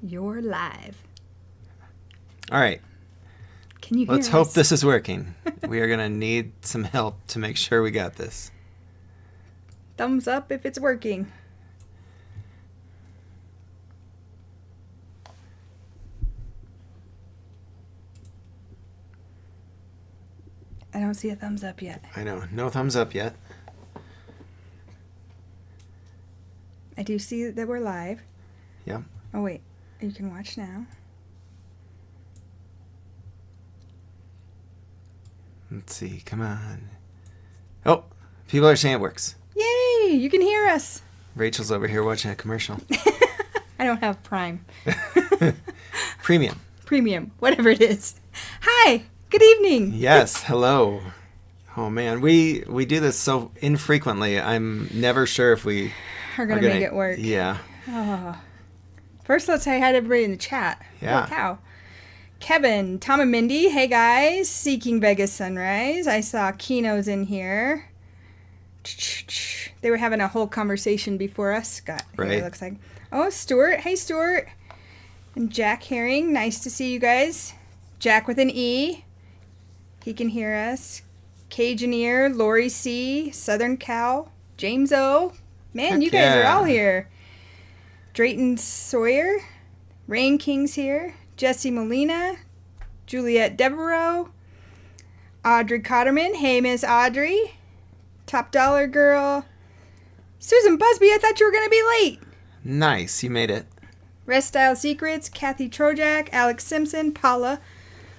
You're live. All right. Can you hear Let's us? hope this is working. We are going to need some help to make sure we got this. Thumbs up if it's working. I don't see a thumbs up yet. I know. No thumbs up yet. I do see that we're live. Yep. Oh, wait. You can watch now. Let's see. Come on. Oh, people are saying it works. Yay! You can hear us. Rachel's over here watching a commercial. I don't have Prime. Premium. Premium. Whatever it is. Hi! Good evening! Yes. Hello. Oh, man. We do this so infrequently. I'm never sure if we Are going to make it work. Yeah. Oh. First, let's say hi to everybody in the chat. Yeah. Holy cow. Kevin, Tom and Mindy, hey guys. Seeking Vegas Sunrise. I saw Kino's in here. They were having a whole conversation before us. Scott, right. It looks like. Oh, Stuart. Hey, Stuart. And Jack Herring. Nice to see you guys. Jack with an E. He can hear us. Cajunier, Lori C, Southern Cal, James O. Man, Heck you guys are yeah. all here. Drayton Sawyer, Rain King's here, Jesse Molina, Juliette Devereaux, Audrey Cotterman. Hey, Miss Audrey. Top Dollar Girl. Susan Busby, I thought you were going to be late. Nice. You made it. Rest Style Secrets, Kathy Trojak, Alex Simpson, Paula.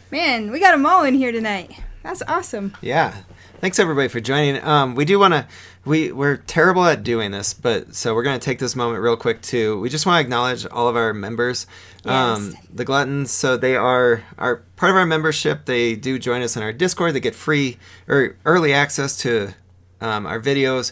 Man, we got them all in here tonight. That's awesome. Yeah. Thanks everybody for joining. We do want to, we're terrible at doing this, but so we're going to take this moment real quick too. We just want to acknowledge all of our members, Yes. the Gluttons. So they are part of our membership. They do join us in our Discord. They get free or early access to our videos.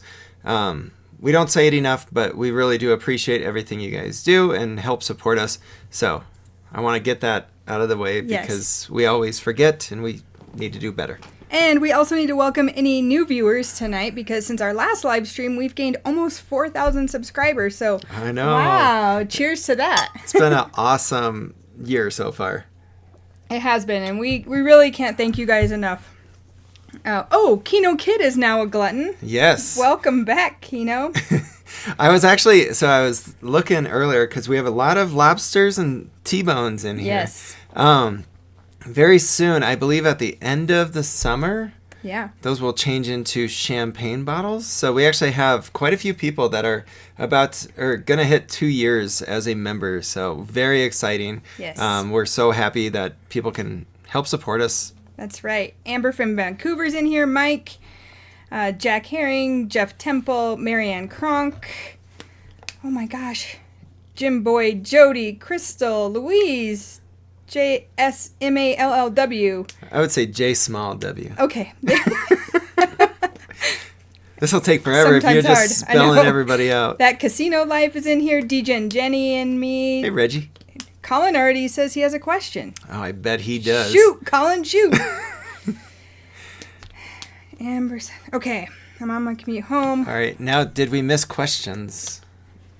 We don't say it enough, but we really do appreciate everything you guys do and help support us. So I want to get that out of the way because we always forget and we need to do better. And we also need to welcome any new viewers tonight because since our last live stream, we've gained almost 4,000 subscribers. So, I know. Wow. Cheers to that. It's been an awesome year so far. It has been. And we really can't thank you guys enough. Kino Kid is now a glutton. Yes. Welcome back, Kino. I was looking earlier because we have a lot of lobsters and T-bones in here. Yes. Very soon, I believe at the end of the summer, Yeah. those will change into champagne bottles. So we actually have quite a few people that are going to hit 2 years as a member. So very exciting. Yes. We're so happy that people can help support us. That's right. Amber from Vancouver's in here. Mike, Jack Herring, Jeff Temple, Marianne Kronk. Oh my gosh. Jim Boyd, Jody, Crystal, Louise, JSMALLW. I would say J small W. Okay. This will take forever if you're Sometimes just hard. I know. spelling everybody out. That Casino Life is in here. DJ Jenny and me. Hey, Reggie. Colin already says he has a question. Oh, I bet he does. Shoot, Colin, shoot. Amber's. Okay, I'm on my commute home. All right. Now, did we miss questions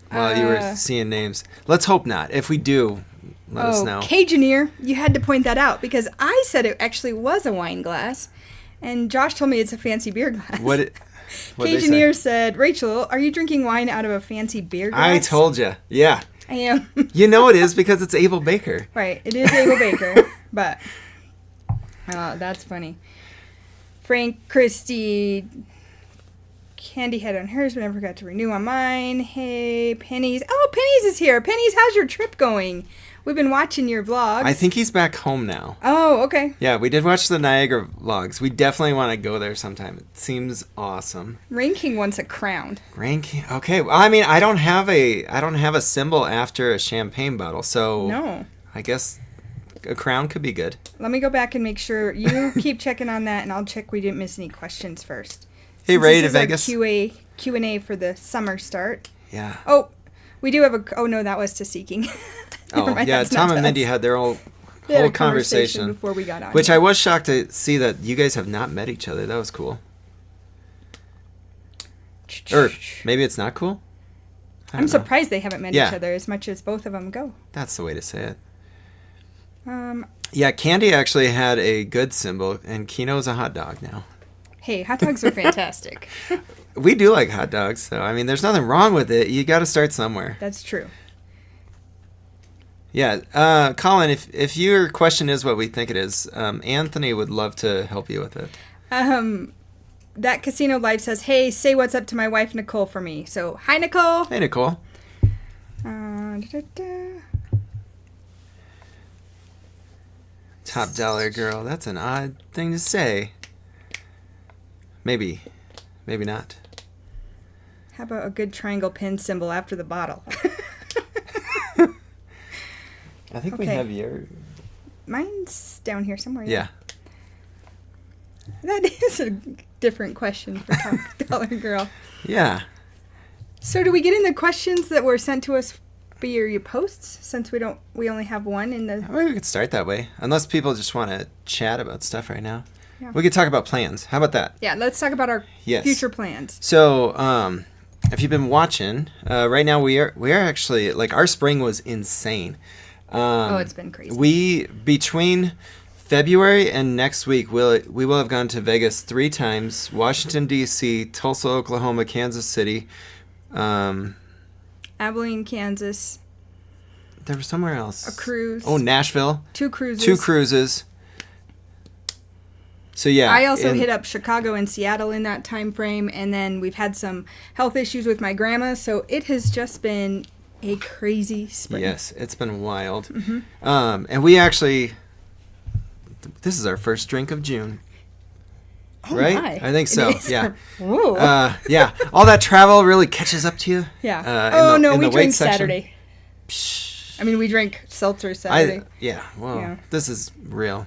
while you were seeing names? Let's hope not. If we do, let us know. Cajunier, you had to point that out because I said it actually was a wine glass, and Josh told me it's a fancy beer glass. What'd they say? Cajunier said, Rachel, are you drinking wine out of a fancy beer glass? I told you. Yeah. I am. You know it is because it's Abel Baker. Right, it is Abel Baker, but that's funny. Frank, Christy, Candy had on hers, but I forgot to renew on mine. Hey, Pennies. Oh, Pennies is here. Pennies, how's your trip going? We've been watching your vlogs. I think he's back home now. Oh, okay. Yeah, we did watch the Niagara vlogs. We definitely want to go there sometime. It seems awesome. Rain King wants a crown. Rain King. Okay. Well, I mean, I don't have a symbol after a champagne bottle, so No. I guess a crown could be good. Let me go back and make sure you keep checking on that, and I'll check we didn't miss any questions first. Hey, Since ready this to is Vegas? Our Q&A for the summer start. Yeah. Oh, we do have a. Oh no, that was to Seeking. Never Oh, mind, yeah. that's not Tom to and Mindy us. had their whole They had a conversation before we got on. which here. I was shocked to see that you guys have not met each other. That was cool. Or maybe it's not cool. I'm surprised they haven't met Yeah. each other as much as both of them go. That's the way to say it. Yeah, Candy actually had a good symbol, and Kino's a hot dog now. Hey, hot dogs are fantastic. We do like hot dogs, so I mean, there's nothing wrong with it. You got to start somewhere. That's true. Yeah, Colin, if your question is what we think it is, Anthony would love to help you with it. That Casino Life says, hey, say what's up to my wife, Nicole, for me. So, hi, Nicole. Hey, Nicole. Top dollar girl. That's an odd thing to say. Maybe not. How about a good triangle pin symbol after the bottle? I think we Okay. have your... Mine's down here somewhere. Yeah. That is a different question for Top Dollar Girl. Yeah. So do we get in the questions that were sent to us via your posts, since we only have one in the... Maybe we could start that way. Unless people just want to chat about stuff right now. Yeah. We could talk about plans. How about that? Yeah, let's talk about our Yes. future plans. So, if you've been watching, right now we are actually, like, our spring was insane. It's been crazy. We, between February and next week, we will have gone to Vegas 3 times: Washington, D.C., Tulsa, Oklahoma, Kansas City. Abilene, Kansas. There was somewhere else. A cruise. Oh, Nashville. 2 cruises. 2 cruises. So, yeah. I also hit up Chicago and Seattle in that time frame, and then we've had some health issues with my grandma, so it has just been a crazy spring. Yes, it's been wild. Mm-hmm. And we actually... This is our first drink of June. Oh right? My. I think so. It is. Yeah. Whoa. Yeah. All that travel really catches up to you. Yeah. We drank section. Saturday. I mean, we drank seltzer Saturday. Well, Yeah. This is real.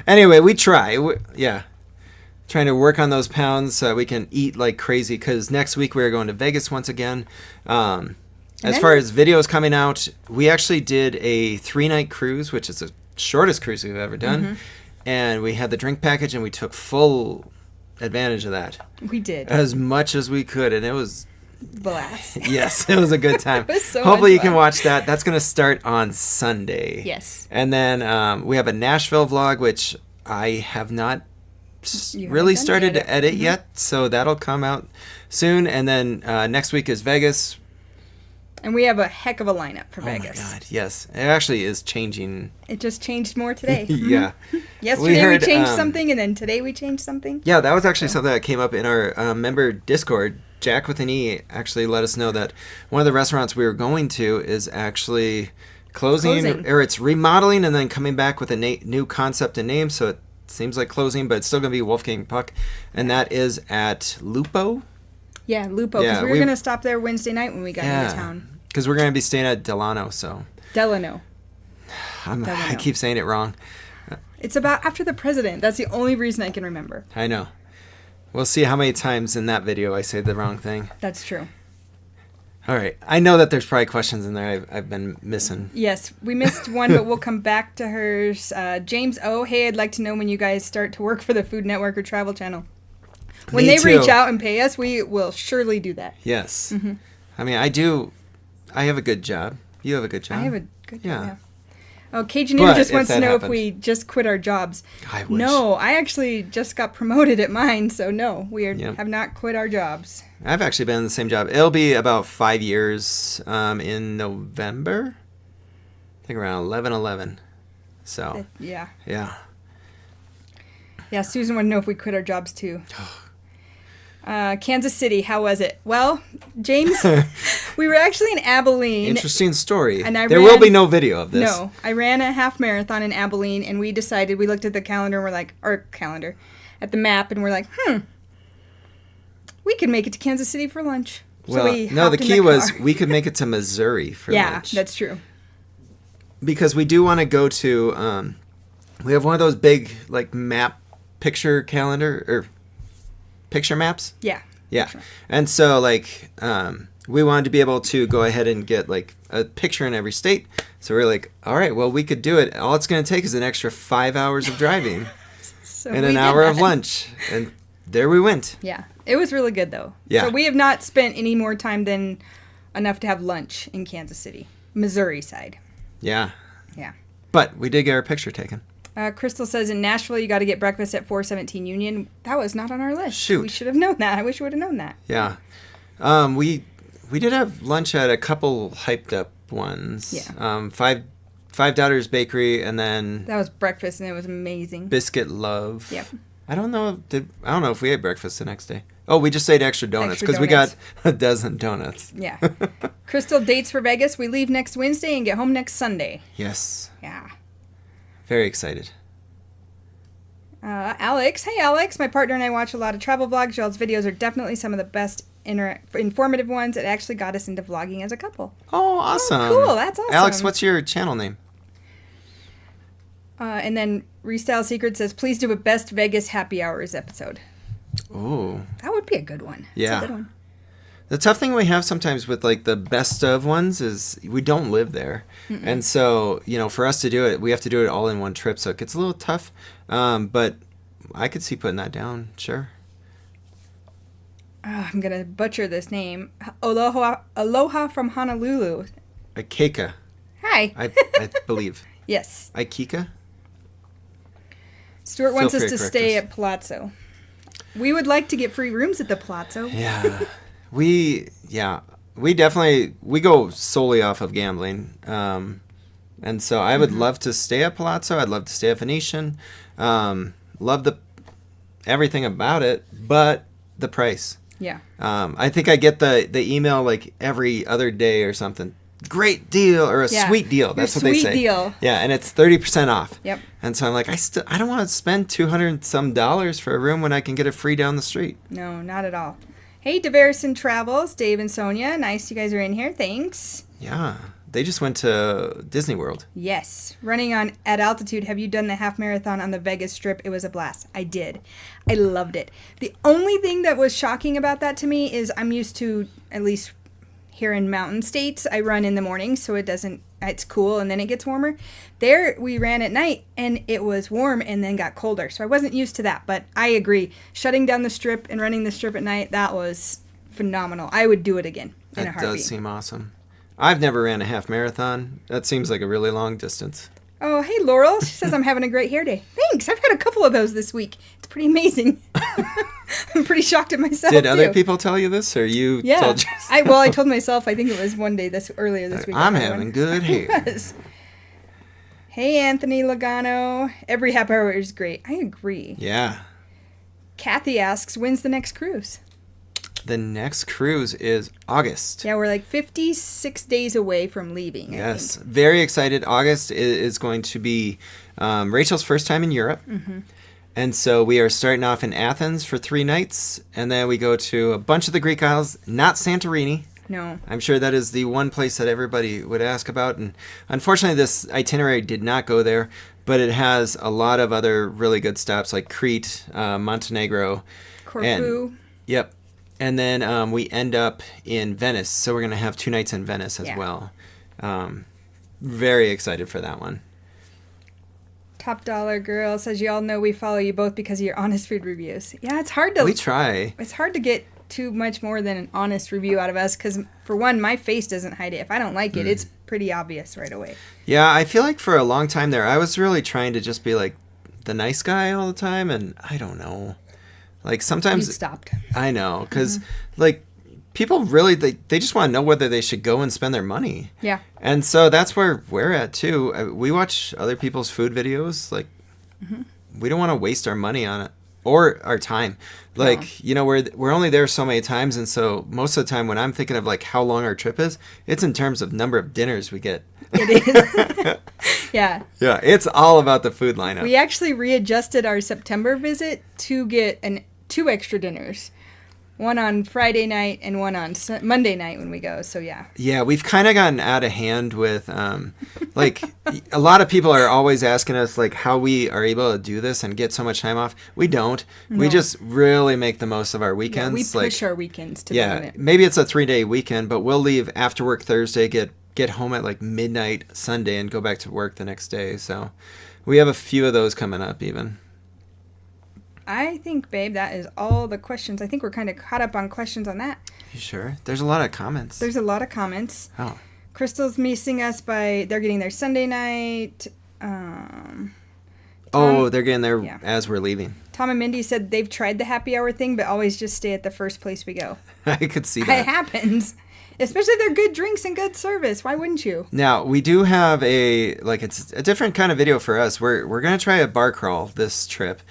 Anyway, we try. Trying to work on those pounds so we can eat like crazy, because next week we're going to Vegas once again. As far as videos coming out, we actually did a 3-night cruise, which is the shortest cruise we've ever done. Mm-hmm. And we had the drink package, and we took full advantage of that. We did. As much as we could, and it was... Blast. Yes, it was a good time. It was so Hopefully you much can fun. watch that. That's going to start on Sunday. Yes. And then we have a Nashville vlog, which I have not really started to edit yet, so that'll come out soon. And then next week is Vegas. And we have a heck of a lineup for Vegas. Oh my God, yes. It actually is changing. It just changed more today. Yeah. Yesterday we changed something, and then today we changed something. Yeah, that was actually something that came up in our member Discord. Jack with an E actually let us know that one of the restaurants we were going to is actually closing. Or it's remodeling and then coming back with a new concept and name, so it seems like closing, but it's still going to be Wolfgang Puck, and that is at Lupo. Yeah, Lupo, because we were going to stop there Wednesday night when we got into town. Because we're going to be staying at Delano, so... Delano. I keep saying it wrong. It's about after the president. That's the only reason I can remember. I know. We'll see how many times in that video I say the wrong thing. That's true. All right. I know that there's probably questions in there I've been missing. Yes, we missed one, but we'll come back to hers. James O. Hey, I'd like to know when you guys start to work for the Food Network or Travel Channel. When they reach out and pay us, we will surely do that. Yes. Mm-hmm. I mean, I have a good job. You have a good job. I have a good job, yeah. Oh, Cajun Nina just if wants to that know happened- if we just quit our jobs. I wish. No, I actually just got promoted at mine, so no, we Yep. have not quit our jobs. I've actually been in the same job. It'll be about 5 years in November. I think around 11/11. So, Yeah. yeah. Yeah, Susan wanted to know if we quit our jobs too. Kansas City, how was it? Well, James, we were actually in Abilene. Interesting story. And there will be no video of this. No, I ran a half marathon in Abilene, and we looked at the calendar, and we're like, at the map, and we're like, we could make it to Kansas City for lunch. So Well, we no, the hopped in key was car. we could make it to Missouri for lunch. Yeah, that's true. Because we do want to go to, we have one of those big, like, map picture calendar, or picture maps. Yeah. Yeah. And so, like, we wanted to be able to go ahead and get, like, a picture in every state. So we're like, all right, well, we could do it. All it's going to take is an extra 5 hours of driving So and we an did hour of that. lunch. And there we went. Yeah. It was really good, though. Yeah. So we have not spent any more time than enough to have lunch in Kansas City, Missouri side. Yeah. Yeah. But we did get our picture taken. Crystal says in Nashville you got to get breakfast at 417 Union. That was not on our list. Shoot. We should have known that. I wish we would have known that. Yeah. We did have lunch at a couple hyped up ones. Yeah. Five Daughters Bakery, and then That was breakfast, and it was amazing. Biscuit Love. Yep. I don't know if we ate breakfast the next day. Oh, we just ate extra donuts because we got a dozen donuts. Yeah. Crystal, dates for Vegas. We leave next Wednesday and get home next Sunday. Yes. Yeah. Very excited. Alex. Hey, Alex. My partner and I watch a lot of travel vlogs. Y'all's videos are definitely some of the best informative ones. It actually got us into vlogging as a couple. Oh, awesome. Oh, cool. That's awesome. Alex, what's your channel name? And then Restyle Secret says, please do a best Vegas happy hours episode. Oh. That would be a good one. Yeah. That's a good one. The tough thing we have sometimes with like the best of ones is we don't live there. Mm-mm. And so, for us to do it, we have to do it all in one trip. So it gets a little tough. But I could see putting that down. Sure. I'm going to butcher this name. Aloha from Honolulu. Aikeka. Hi. I believe. Yes. Aikeka? Stuart wants us to stay at Palazzo. We would like to get free rooms at the Palazzo. Yeah. We definitely, we go solely off of gambling. And so I would love to stay at Palazzo. I'd love to stay at Venetian. Love everything about it, but the price. Yeah. I think I get the email like every other day or something. Great deal or a sweet deal. That's what they say. Sweet deal. Yeah, and it's 30% off. Yep. And so I'm like, I don't want to spend $200 some for a room when I can get it free down the street. No, not at all. Hey, Deverison Travels, Dave and Sonia. Nice you guys are in here. Thanks. Yeah. They just went to Disney World. Yes. Running on at altitude. Have you done the half marathon on the Vegas Strip? It was a blast. I did. I loved it. The only thing that was shocking about that to me is I'm used to, at least here in mountain states, I run in the morning, so it's cool, and then it gets warmer. There, we ran at night, and it was warm and then got colder, so I wasn't used to that, but I agree. Shutting down the Strip and running the Strip at night, that was phenomenal. I would do it again in a heartbeat. That does seem awesome. I've never ran a half marathon. That seems like a really long distance. Oh, hey, Laurel. She says I'm having a great hair day. Thanks. I've had a couple of those this week. It's pretty amazing. I'm pretty shocked at myself, Did other people tell you this, or you told yourself? I told myself, I think it was one day earlier this week. I'm having good hair. Yes. Hey, Anthony Logano. Every half hour is great. I agree. Yeah. Kathy asks, when's the next cruise? The next cruise is August. Yeah, we're like 56 days away from leaving. Yes, very excited. August is going to be Rachel's first time in Europe. Mm-hmm. And so we are starting off in Athens for 3 nights. And then we go to a bunch of the Greek Isles, not Santorini. No. I'm sure that is the one place that everybody would ask about. And unfortunately, this itinerary did not go there. But it has a lot of other really good stops like Crete, Montenegro. Corfu. Yep. And then we end up in Venice. So we're going to have 2 nights in Venice as well. Very excited for that one. Top Dollar Girl says, you all know we follow you both because of your honest food reviews. Yeah, it's hard to... We try. It's hard to get too much more than an honest review out of us because, for one, my face doesn't hide it. If I don't like it, it's pretty obvious right away. Yeah, I feel like for a long time there, I was really trying to just be like the nice guy all the time, and I don't know. Like sometimes... You stopped. I know, because like people really, they just want to know whether they should go and spend their money. Yeah. And so that's where we're at too. We watch other people's food videos. Like we don't want to waste our money on it or our time. Like, you know, we're only there so many times. And so most of the time when I'm thinking of like how long our trip is, it's in terms of number of dinners we get. It is. Yeah. Yeah. It's all about the food lineup. We actually readjusted our September visit to get 2 extra dinners. One on Friday night and one on Monday night when we go. So, yeah. Yeah, we've kind of gotten out of hand with, like, a lot of people are always asking us, like, how we are able to do this and get so much time off. We don't. No. We just really make the most of our weekends. Yeah, we push our weekends to the limit. Maybe it's a 3-day weekend, but we'll leave after work Thursday, get home at, like, midnight Sunday and go back to work the next day. So we have a few of those coming up even. I think, babe, that is all the questions. I think we're kind of caught up on questions on that. You sure? There's a lot of comments. There's a lot of comments. Oh. Crystal's missing us they're getting their Sunday night. They're getting there as we're leaving. Tom and Mindy said they've tried the happy hour thing, but always just stay at the first place we go. I could see that. It happens. Especially if they're good drinks and good service. Why wouldn't you? Now, we do have it's a different kind of video for us. We're going to try a bar crawl this trip.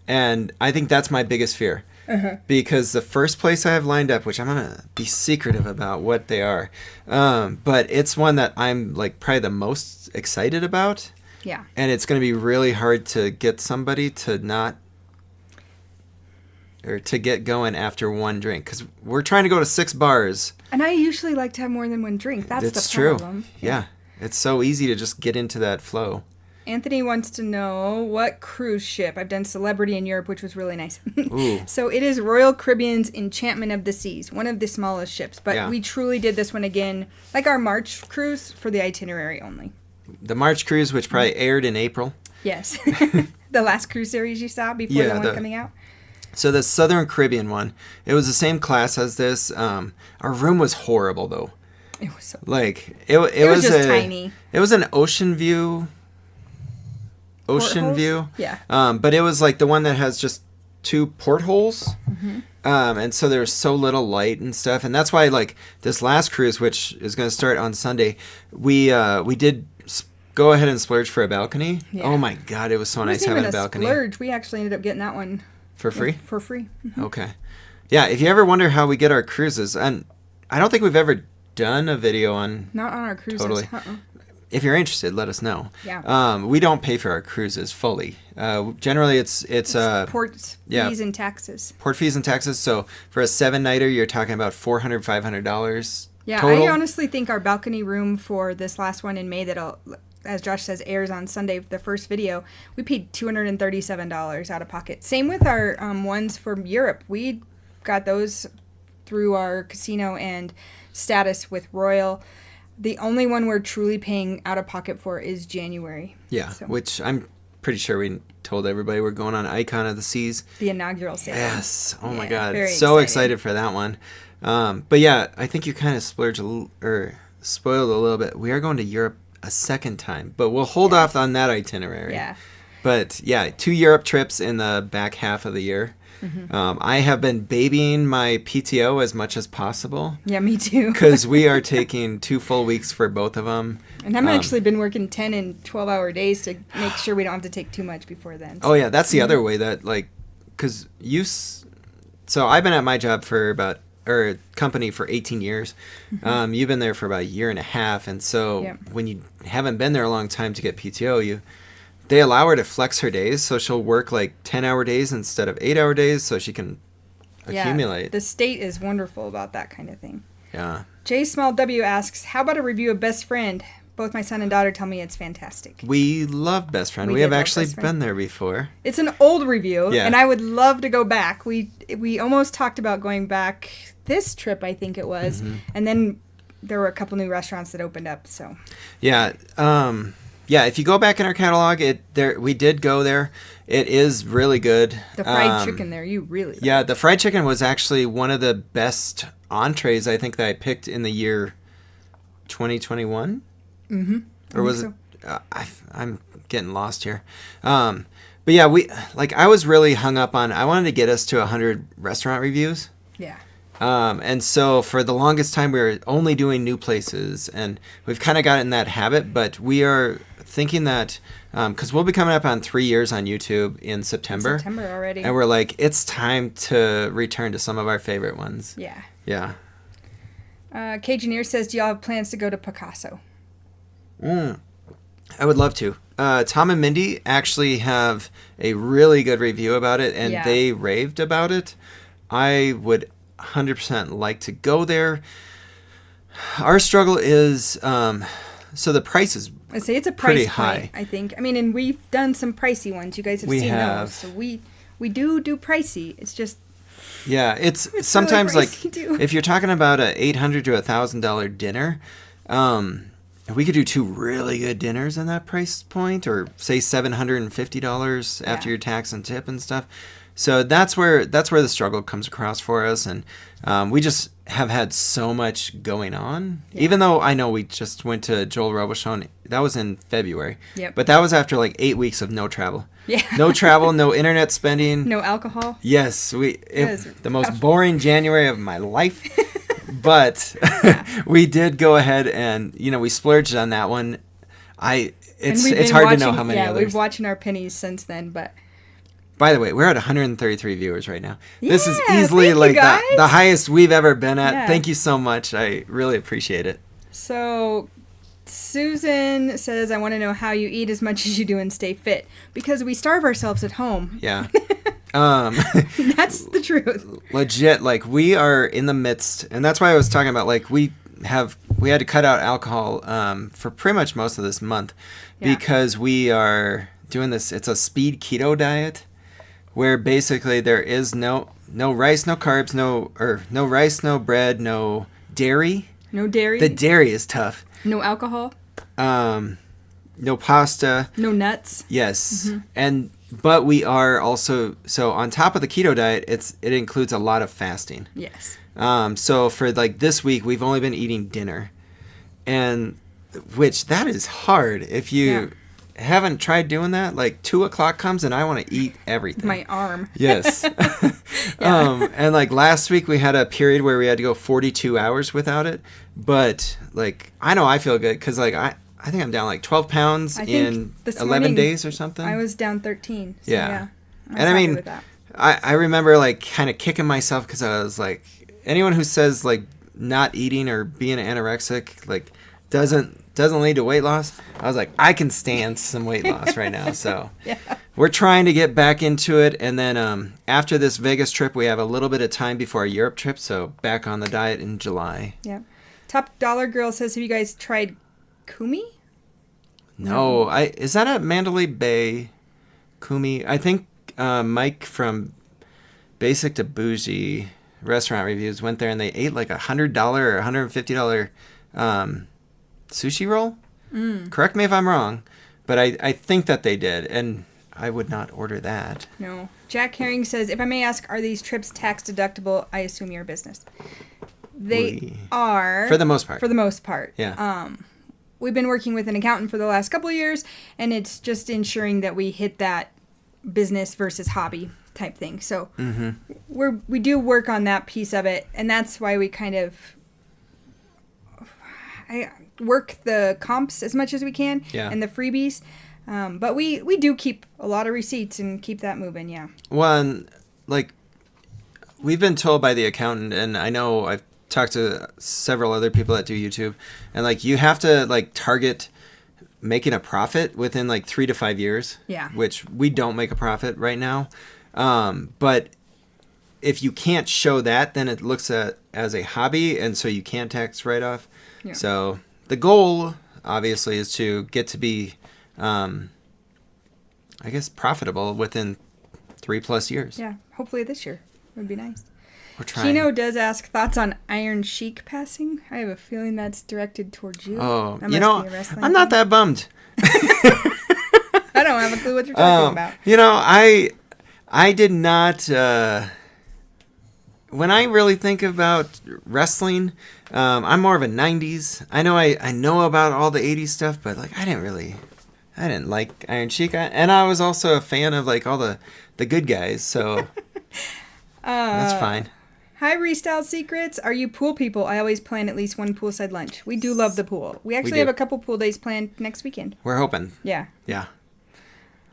And I think that's my biggest fear. Because the first place I have lined up, which I'm going to be secretive about what they are, but it's one that I'm like probably the most excited about. Yeah. And it's going to be really hard to get somebody to get going after one drink. Because we're trying to go to 6 bars. And I usually like to have more than one drink. That's the problem. True. Yeah. It's so easy to just get into that flow. Anthony wants to know what cruise ship. I've done Celebrity in Europe, which was really nice. Ooh. So it is Royal Caribbean's Enchantment of the Seas, one of the smallest ships. But we truly did this one again, like our March cruise, for the itinerary only. The March cruise, which probably aired in April. Yes. The last cruise series you saw before the one coming out. So the Southern Caribbean one, it was the same class as this. Our room was horrible, though. It was so it was just tiny. It was an ocean view. Yeah. But it was like the one that has just 2 portholes. And so there's so little light and stuff. And that's why, like, this last cruise, which is going to start on Sunday, we did go ahead and splurge for a balcony. Yeah. Oh, my God. It was so nice having a balcony. Splurge. We actually ended up getting that one. For free? Yeah, for free. Okay. Yeah, if you ever wonder how we get our cruises, and I don't think we've ever done a video on... Not on our cruises. Totally. If you're interested, let us know. Yeah. We don't pay for our cruises fully. Generally, it's port fees and taxes. Port fees and taxes. So for a 7-nighter, you're talking about $400, $500 Yeah, total. I honestly think our balcony room for this last one in May that'll, as Josh says, airs on Sunday, the first video, we paid $237 out of pocket. Same with our ones from Europe. We got those through our casino and status with Royal. The only one we're truly paying out of pocket for is January. Yeah, so. Which I'm pretty sure we told everybody we're going on Icon of the Seas. The inaugural sale. Yes. Oh, my God. So excited for that one. But, yeah, I think you kind of spoiled a little bit. We are going to Europe a second time, but we'll hold off on that itinerary. Yeah. But, 2 Europe trips in the back half of the year. I have been babying my PTO as much as possible. Yeah, me too. Because we are taking 2 full weeks for both of them. And I've actually been working 10 and 12-hour days to make sure we don't have to take too much before then. So. Oh, yeah, that's the other way that, like, because so I've been at my job company for 18 years. You've been there for about a year and a half. And so when you haven't been there a long time to get PTO, they allow her to flex her days, so she'll work like 10-hour days instead of 8-hour days, so she can accumulate. The state is wonderful about that kind of thing. Yeah. J Small W asks, how about a review of Best Friend? Both my son and daughter tell me it's fantastic. We love Best Friend. We have actually been there before. It's an old review, and I would love to go back. We almost talked about going back this trip, I think it was, and then there were a couple new restaurants that opened up. So. Yeah. Yeah, if you go back in our catalog, we did go there. It is really good. The fried chicken there, you really like. Yeah, the fried chicken was actually one of the best entrees I think that I picked in the year 2021. Or was it? I'm getting lost here. But yeah, I was really hung up on. I wanted to get us to 100 restaurant reviews. Yeah. And so for the longest time, we were only doing new places, and we've kind of got in that habit. But we are thinking that because we'll be coming up on 3 years on YouTube in September. September already. And we're like, it's time to return to some of our favorite ones. Yeah. Yeah. Cajunier says, do y'all have plans to go to Picasso? I would love to. Tom and Mindy actually have a really good review about it, and they raved about it. I would 100% like to go there. Our struggle is, so the price is I say it's a price pretty point, high. I think. I mean, and we've done some pricey ones. You guys have seen those. So we do pricey. It's just... Yeah, it's sometimes really like if you're talking about a $800 to $1,000 dinner, we could do 2 really good dinners in that price point, or say $750 after your tax and tip and stuff. So that's where the struggle comes across for us, and we just have had so much going on. Yeah. Even though I know we just went to Joel Robichon, that was in February. Yep. But that was after like 8 weeks of no travel. Yeah. No travel, no internet spending. No alcohol. Yes, the most boring January of my life. But we did go ahead and, we splurged on that one. It's hard to know how many others. Yeah, we've watching our pennies since then, but... By the way, we're at 133 viewers right now. This is easily like the highest we've ever been at. Yeah. Thank you so much. I really appreciate it. So Susan says, I want to know how you eat as much as you do and stay fit. Because we starve ourselves at home. Yeah. That's the truth. Legit, like we are in the midst, and that's why I was talking about like we had to cut out alcohol for pretty much most of this month because we are doing this. It's a speed keto diet where basically there is no rice, no carbs, no rice, no bread, no dairy. No dairy. The dairy is tough. No alcohol. No pasta. No nuts. Yes, but we are also on top of the keto diet. It includes a lot of fasting. Yes. So for like this week, we've only been eating dinner, and which that is hard if you haven't tried doing that. Like 2:00 comes and I want to eat everything. My arm. Yes. And like last week we had a period where we had to go 42 hours without it, but like I know I feel good because like I think I'm down like 12 pounds in 11 days or something. I was down 13. So yeah. And I mean, I remember like kind of kicking myself because I was like, anyone who says like not eating or being anorexic like doesn't lead to weight loss. I was like, I can stand some weight loss right now. So we're trying to get back into it. And then after this Vegas trip, we have a little bit of time before our Europe trip. So back on the diet in July. Yeah. Top Dollar Girl says, have you guys tried Kumi? No. Is that at Mandalay Bay? Kumi? I think Mike from Basic to Bougie Restaurant Reviews went there and they ate like $100 or $150 sushi roll. Correct me if I'm wrong, but I think that they did, and I would not order that. No. Jack Herring says, if I may ask, are these trips tax deductible? I assume you're a business. They are. For the most part. For the most part. Yeah. We've been working with an accountant for the last couple of years, and it's just ensuring that we hit that business versus hobby type thing. So we do work on that piece of it, and that's why we kind of work the comps as much as we can and the freebies. But we do keep a lot of receipts and keep that moving, One, like, we've been told by the accountant, and I know I've talked to several other people that do YouTube, and, like, you have to, like, target making a profit within, like, 3 to 5 years. Yeah. Which we don't make a profit right now. But if you can't show that, then it looks at as a hobby, and so you can't tax write-off. Yeah. So the goal, obviously, is to get to be, I guess, profitable within 3+ years. Yeah, hopefully this year would be nice. We're trying. Kino does ask thoughts on Iron Sheik passing. I have a feeling that's directed towards you. Oh, I'm not that bummed. I don't have a clue what you're talking about. I did not. When I really think about wrestling, I'm more of a 90s. I know about all the 80s stuff, but like I didn't like Iron Sheik. And I was also a fan of like all the good guys, so that's fine. Hi, Restyle Secrets. Are you pool people? I always plan at least one poolside lunch. We do love the pool. We actually have a couple pool days planned next weekend. We're hoping. Yeah. Yeah.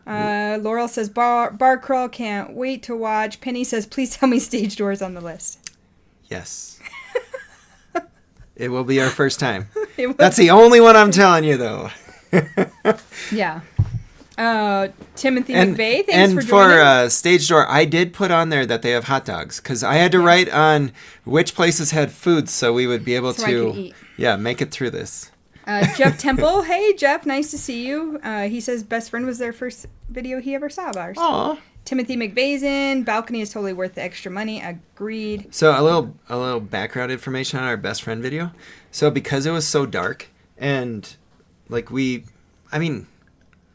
Laurel says, bar crawl, can't wait to watch. Penny says, please tell me stage doors on the list. Yes. It will be our first time. That's the only one I'm telling you, though. Yeah. Timothy McVeigh, thanks for joining. And for stage door, I did put on there that they have hot dogs because I had to write on which places had food so we would be able to make it through this. Jeff Temple, hey Jeff, nice to see you. He says best friend was their first video he ever saw of ours. Aww. Timothy McVeigh's in. Balcony is totally worth the extra money. Agreed. So a little background information on our best friend video. So because it was so dark and like we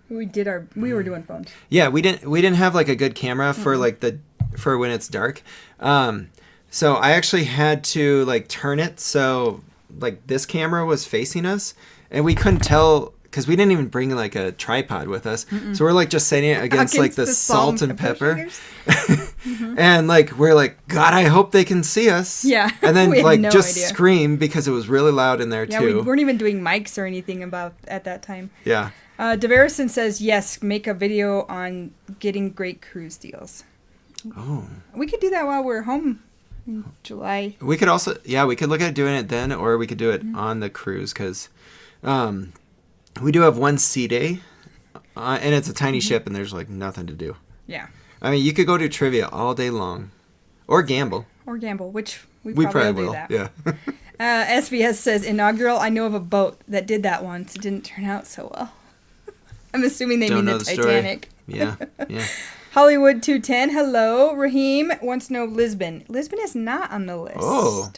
were doing phones. Yeah, we didn't have like a good camera for like the for when it's dark. So I actually had to like turn it so like this camera was facing us, and we couldn't tell because we didn't even bring like a tripod with us. So we're like just setting it against like the salt and pepper. And like we're like, God, I hope they can see us. Yeah. And then We had like no just idea. scream because it was really loud in there Yeah, too. we weren't even doing mics or anything at that time. Yeah. Deverison says, yes, make a video on getting great cruise deals. Oh. We could do that while we're home in July. We could also, we could look at doing it then, or we could do it on the cruise because we do have one sea day, and it's a tiny ship, and there's like nothing to do. Yeah. I mean, you could go do trivia all day long, or gamble. Or gamble, which we We probably probably will will. do that. Yeah. SVS says, inaugural, I know of a boat that did that once. It didn't turn out so well. I'm assuming they Don't mean know the the story. Titanic. Yeah. Hollywood 210, hello. Raheem wants to know Lisbon. Lisbon is not on the list. Oh.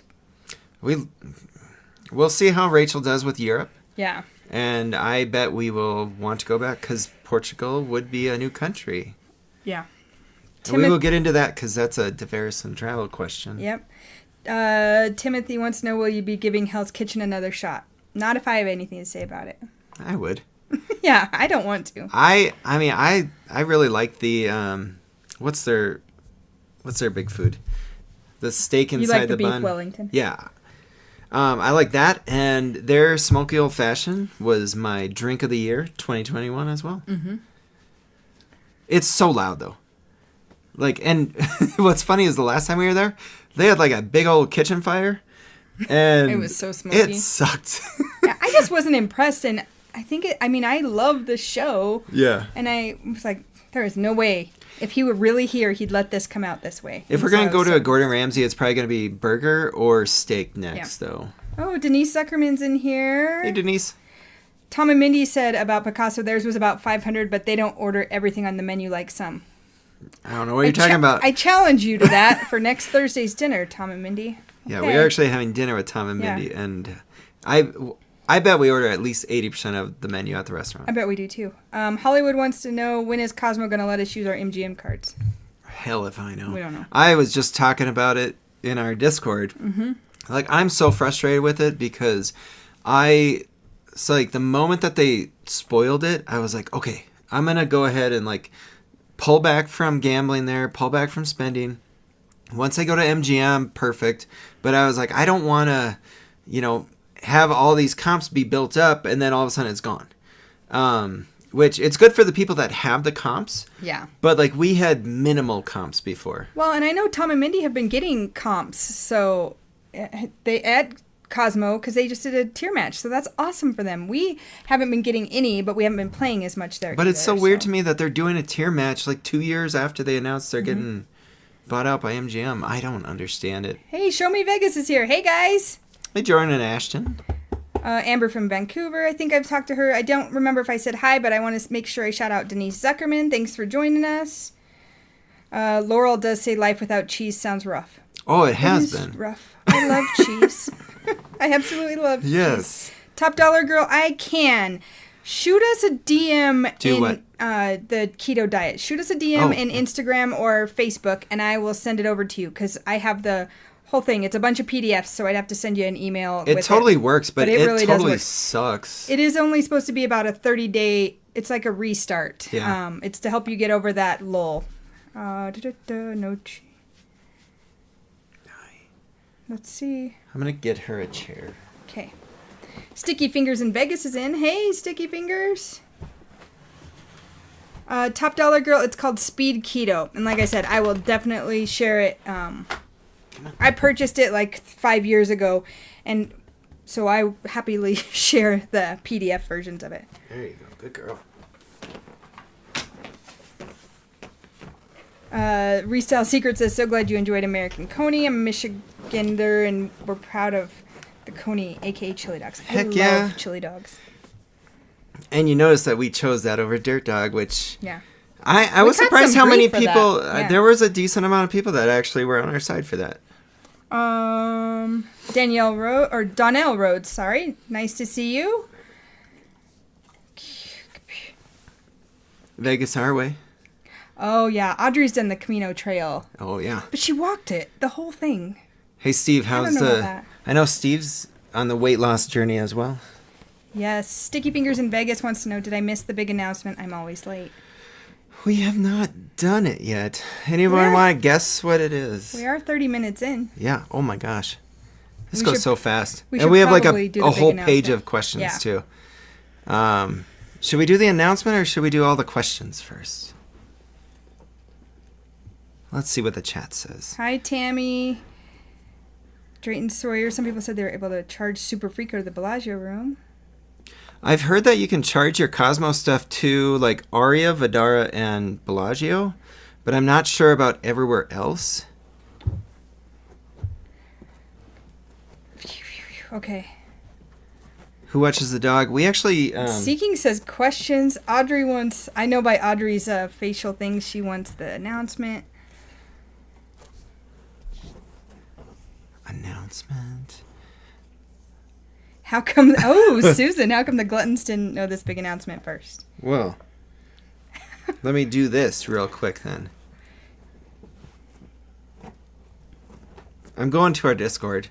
We'll see how Rachel does with Europe. Yeah. And I bet we will want to go back because Portugal would be a new country. Yeah. And we will get into that because that's a Deverison travel question. Yep. Timothy wants to know, will you be giving Hell's Kitchen another shot? Not if I have anything to say about it. I would. Yeah, I don't want to. I mean, I really like the what's their big food? The steak inside You like the the beef bun. Wellington? Yeah. I like that, and their smoky old fashioned was my drink of the year 2021 as well. Mm-hmm. It's so loud though. Like, and what's funny is the last time we were there, they had like a big old kitchen fire, and It was so smoky. It sucked. Yeah, I just wasn't impressed, and I love the show. Yeah. And I was like, there is no way. If he were really here, he'd let this come out this way. If we're going to go to a Gordon Ramsay, it's probably going to be burger or steak next, though. Oh, Denise Zuckerman's in here. Hey, Denise. Tom and Mindy said about Picasso, theirs was about 500, but they don't order everything on the menu like some. I don't know what you're talking about. I challenge you to that for next Thursday's dinner, Tom and Mindy. Yeah, Okay. we are actually having dinner with Tom and Mindy, and I bet we order at least 80% of the menu at the restaurant. I bet we do too. Hollywood wants to know, when is Cosmo going to let us use our MGM cards? Hell if I know. We don't know. I was just talking about it in our Discord. Mm-hmm. Like, I'm so frustrated with it because so like the moment that they spoiled it, I was like, okay, I'm going to go ahead and like pull back from gambling there, pull back from spending. Once I go to MGM, perfect. But I was like, I don't want to, have all these comps be built up and then all of a sudden it's gone. Which it's good for the people that have the comps. Yeah. But like we had minimal comps before. Well, and I know Tom and Mindy have been getting comps, so they add Cosmo because they just did a tier match, so that's awesome for them. We haven't been getting any, but we haven't been playing as much there. But it's so weird to me that they're doing a tier match like 2 years after they announced they're getting bought out by MGM. I don't understand it. Hey, Show Me Vegas is here. Hey, guys. Hey, Jordan and Ashton. Amber from Vancouver. I think I've talked to her. I don't remember if I said hi, but I want to make sure I shout out Denise Zuckerman. Thanks for joining us. Laurel does say life without cheese sounds rough. Oh, it has is been. Rough. I love cheese. I absolutely love cheese. Top Dollar Girl, I can. Shoot us a DM in the keto diet. Shoot us a DM in Instagram or Facebook, and I will send it over to you because I have the whole thing. It's a bunch of PDFs, so I'd have to send you an email. It totally works, but it really totally sucks. It is only supposed to be about a 30-day. It's like a restart. Yeah. It's to help you get over that lull. No. Let's see. I'm gonna get her a chair. Okay. Sticky Fingers in Vegas is in. Hey, Sticky Fingers. Top Dollar Girl, it's called Speed Keto. And like I said, I will definitely share it. I purchased it like 5 years ago. And so I happily share the PDF versions of it. There you go. Good girl. Restyle Secrets says, so glad you enjoyed American Coney. I'm a Michigander and we're proud of the Coney, aka chili dogs. I love chili dogs. And you notice that we chose that over Dirt Dog, which I We was got surprised some how many grief for people that. Yeah. there was a decent amount of people that actually were on our side for that. Donnell Rhodes, sorry. Nice to see you. Vegas our way. Oh, yeah. Audrey's done the Camino Trail. Oh, yeah. But she walked it, the whole thing. Hey, Steve, I don't how's know about that. I know Steve's on the weight loss journey as well. Yes. Sticky Fingers in Vegas wants to know, did I miss the big announcement? I'm always late. We have not done it yet. Anyone want to guess what it is? We are 30 minutes in. Yeah. Oh, my gosh. This We goes should- so fast. we And should we have like probably do the a big whole page announcement. of questions, Yeah. too. Should we do the announcement or should we do all the questions first? Let's see what the chat says. Hi, Tammy. Drayton Sawyer. Some people said they were able to charge Super Freako to the Bellagio room. I've heard that you can charge your Cosmo stuff to like Aria, Vidara, and Bellagio, but I'm not sure about everywhere else. Okay. Who watches the dog? We actually... Seeking says questions. Audrey wants... I know by Audrey's facial thing, she wants the announcement. Announcement. How come... Oh, Susan, how come the Gluttons didn't know this big announcement first? Well, let me do this real quick then. I'm going to our Discord.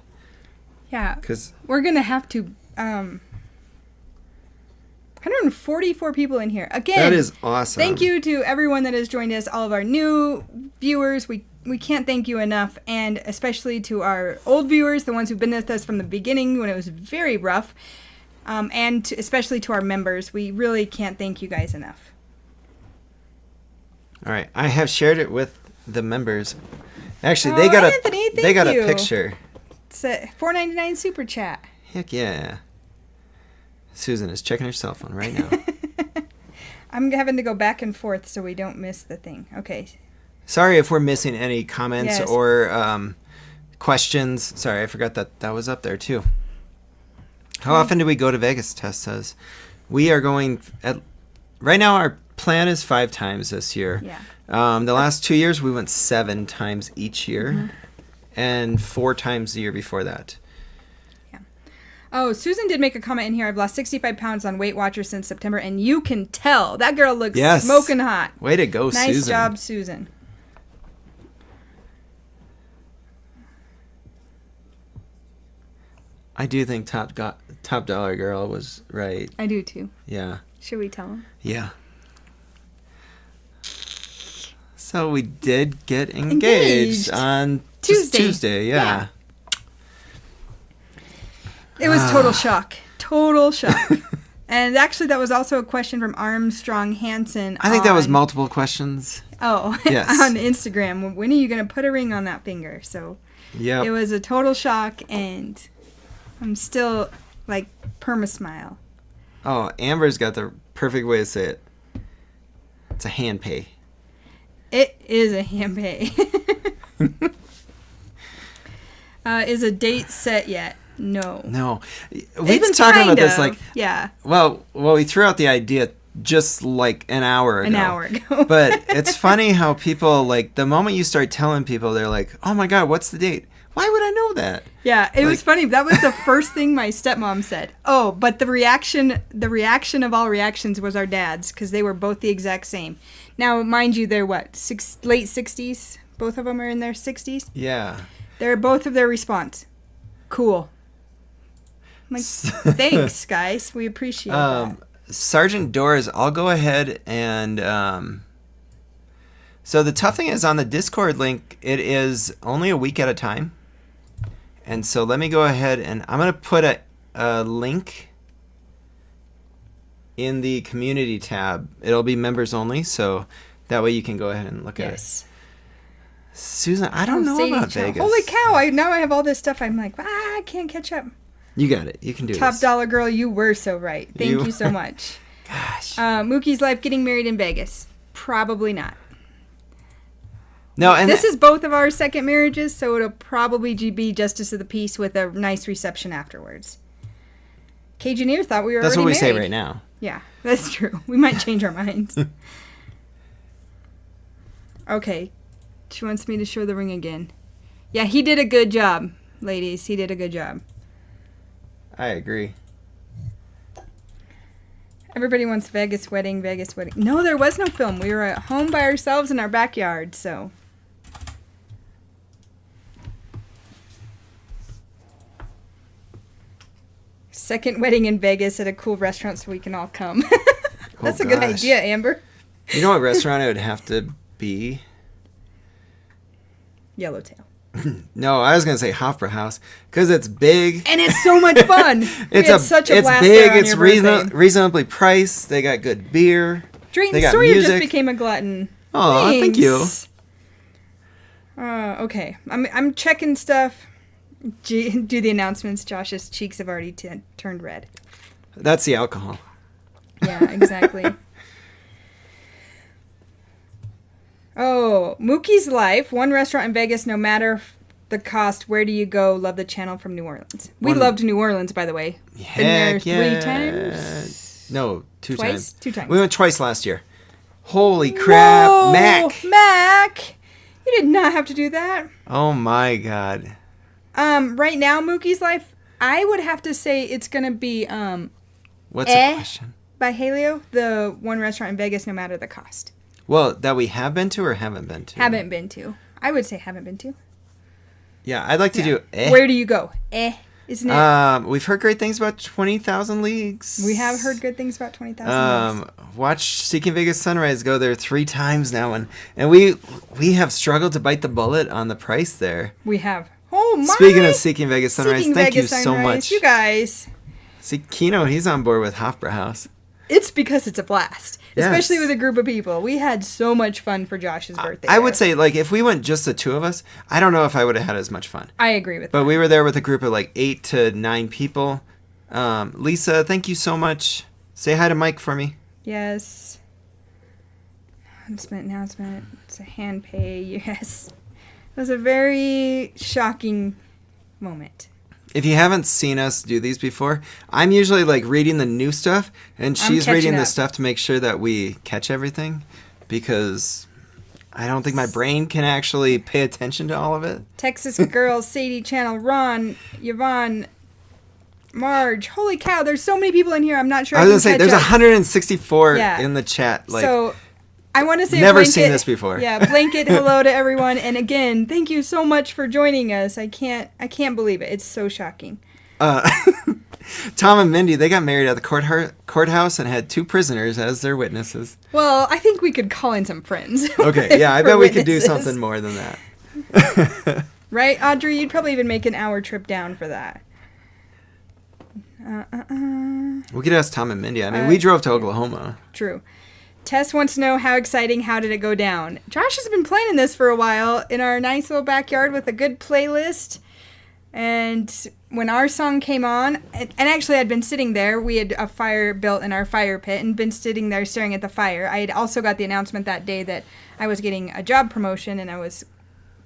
Yeah. Because We're going to have to... 144 people in here. Again, that is awesome. thank you to everyone that has joined us, all of our new viewers. We can't thank you enough, and especially to our old viewers, the ones who've been with us from the beginning when it was very rough, and especially to our members. We really can't thank you guys enough. All right, I have shared it with the members. Actually, Oh, they got Anthony, they got thank a you. picture. It's a $4.99 super chat. Heck yeah. Susan is checking her cell phone right now. I'm having to go back and forth so we don't miss the thing. Okay. Sorry if we're missing any comments Yes. or questions. Sorry, I forgot that was up there too. How often do we go to Vegas? Tess says. We are going at right now. Our plan is 5 times this year. Yeah. The last 2 years we went 7 times each year, and 4 times the year before that. Oh, Susan did make a comment in here. I've lost 65 pounds on Weight Watchers since September, and you can tell. That girl looks Yes. smoking hot. Way to go, Nice Susan. job, Susan. I do think Top Dollar Girl was right. I do too. Yeah. Should we tell him? Yeah. So we did get engaged on Tuesday. Yeah. It was total shock. Total shock. And actually, that was also a question from Armstrong Hansen. I think that was multiple questions. Oh, Yes. on Instagram. When are you going to put a ring on that finger? So Yep. it was a total shock, and I'm still like perma-smile. Oh, Amber's got the perfect way to say it. It's a hand pay. It is a hand pay. Is a date set yet? No. No. We've It's been talking about kind this of, like, yeah, well, we threw out the idea just like an hour ago. an hour ago. But it's funny how people, like, the moment you start telling people, they're like, oh my God, what's the date? Why would I know that? Yeah, it was Like- funny. That was the first thing my stepmom said. Oh, but the reaction of all reactions was our dad's, because they were both the exact same. Now, mind you, they're what, late 60s? Both of them are in their 60s. Yeah. They're both of their response. Cool. I'm like, thanks, guys. We appreciate that. Sergeant Doors, I'll go ahead and so the tough thing is on the Discord link, it is only a week at a time. And so let me go ahead and I'm going to put a link in the community tab. It'll be members only, so that way you can go ahead and look at it. Yes. Susan, I don't know Sadie about Chow. Vegas. Holy cow! Now I have all this stuff. I'm like, I can't catch up. You got it. You can do Top this. dollar girl, you were so right. Thank You- you so much. Gosh. Mookie's life getting married in Vegas. Probably not. No, and This is both of our second marriages, so it'll probably be justice of the peace with a nice reception afterwards. Cajun thought we were that's what already we say married. right now. Yeah, that's true. We might change our minds. Okay. She wants me to show the ring again. Yeah, he did a good job, ladies. He did a good job. I agree. Everybody wants Vegas wedding, Vegas wedding. No, there was no film. We were at home by ourselves in our backyard, so. Second wedding in Vegas at a cool restaurant so we can all come. That's a good idea, Amber. You know what restaurant it would have to be? Yellowtail. No, I was gonna say Hofbräu House because it's big and it's so much fun. It's such a blast big. there on It's your reasonably priced. They got good beer. Drayton they got Sawyer music. just became a glutton. Oh, thank you. Okay, I'm checking stuff. Do the announcements. Josh's cheeks have already turned red. That's the alcohol. Yeah, exactly. Oh, Mookie's Life. One restaurant in Vegas, no matter the cost. Where do you go? Love the channel from New Orleans. We loved New Orleans, by the way. Heck Been there 3 times? No, 2 Twice? times. 2 times. We went twice last year. Holy crap, Whoa, Mac! Mac! You did not have to do that. Oh my god. Right now, Mookie's Life, I would have to say it's gonna be What's the question? by Haleo, the one restaurant in Vegas, no matter the cost. Well, that we have been to or haven't been to? Haven't been to. I would say haven't been to. Yeah, I'd like to do Where do you go? Isn't it? We've heard great things about 20,000 Leagues. We have heard good things about 20,000 Leagues. Watch Seeking Vegas Sunrise. Go there 3 times now, and we have struggled to bite the bullet on the price there. We have. Oh my! Speaking of Seeking Vegas Sunrise, Seeking thank Vegas you so Sunrise. much. You guys. See, Kino, he's on board with Hofbräu House. It's because it's a blast. Yes. Especially with a group of people. We had so much fun for Josh's birthday. I would say, like, if we went just the 2 of us, I don't know if I would have had as much fun. I agree with that. But we were there with a group of, like, 8 to 9 people. Lisa, thank you so much. Say hi to Mike for me. Yes. Announcement. It's a hand pay. Yes. It was a very shocking moment. If you haven't seen us do these before, I'm usually like reading the new stuff, and she's reading the stuff to make sure that we catch everything, because I don't think my brain can actually pay attention to all of it. Texas Girls, Sadie Channel, Ron, Yvonne, Marge. Holy cow, there's so many people in here. I'm not sure I was going to say, there's 164 in the chat. Like, so I want to say never seen this before. Yeah, blanket hello to everyone. And again, thank you so much for joining us. I can't believe it. It's so shocking. Tom and Mindy, they got married at the courthouse and had 2 prisoners as their witnesses. Well, I think we could call in some friends. Okay, yeah, I bet we could do something more than that. Right, Audrey? You'd probably even make an hour trip down for that. We could ask Tom and Mindy. I mean, we drove to Oklahoma. True. Tess wants to know how exciting, how did it go down? Josh has been planning this for a while in our nice little backyard with a good playlist. And when our song came on, and actually I'd been sitting there, we had a fire built in our fire pit and been sitting there staring at the fire. I had also got the announcement that day that I was getting a job promotion, and I was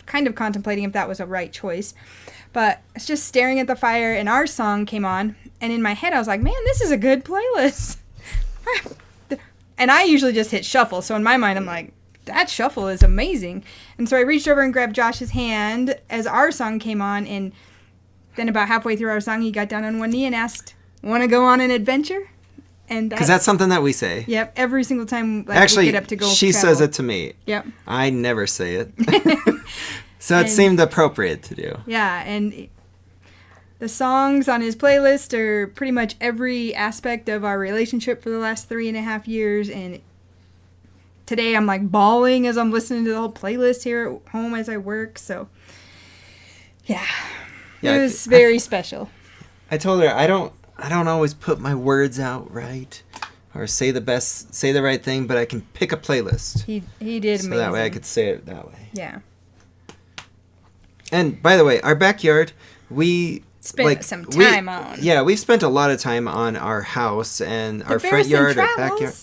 kind of contemplating if that was a right choice. But it's just staring at the fire, and our song came on, and in my head I was like, man, this is a good playlist. And I usually just hit shuffle, so in my mind I'm like, that shuffle is amazing. And so I reached over and grabbed Josh's hand as our song came on, and then about halfway through our song he got down on one knee and asked, want to go on an adventure? And because that's something that we say. Yep, every single time actually, we get up to go she travel. says it to me. Yep. I never say it. So it seemed appropriate to do. Yeah, and the songs on his playlist are pretty much every aspect of our relationship for the last 3.5 years. And today I'm like bawling as I'm listening to the whole playlist here at home as I work. So, yeah it was very special. I told her I don't always put my words out right or say the right thing, but I can pick a playlist. He did amazing. So that way I could say it that way. Yeah. And by the way, our backyard, we spent some time on. Yeah, we've spent a lot of time on our house and our front yard, our backyard.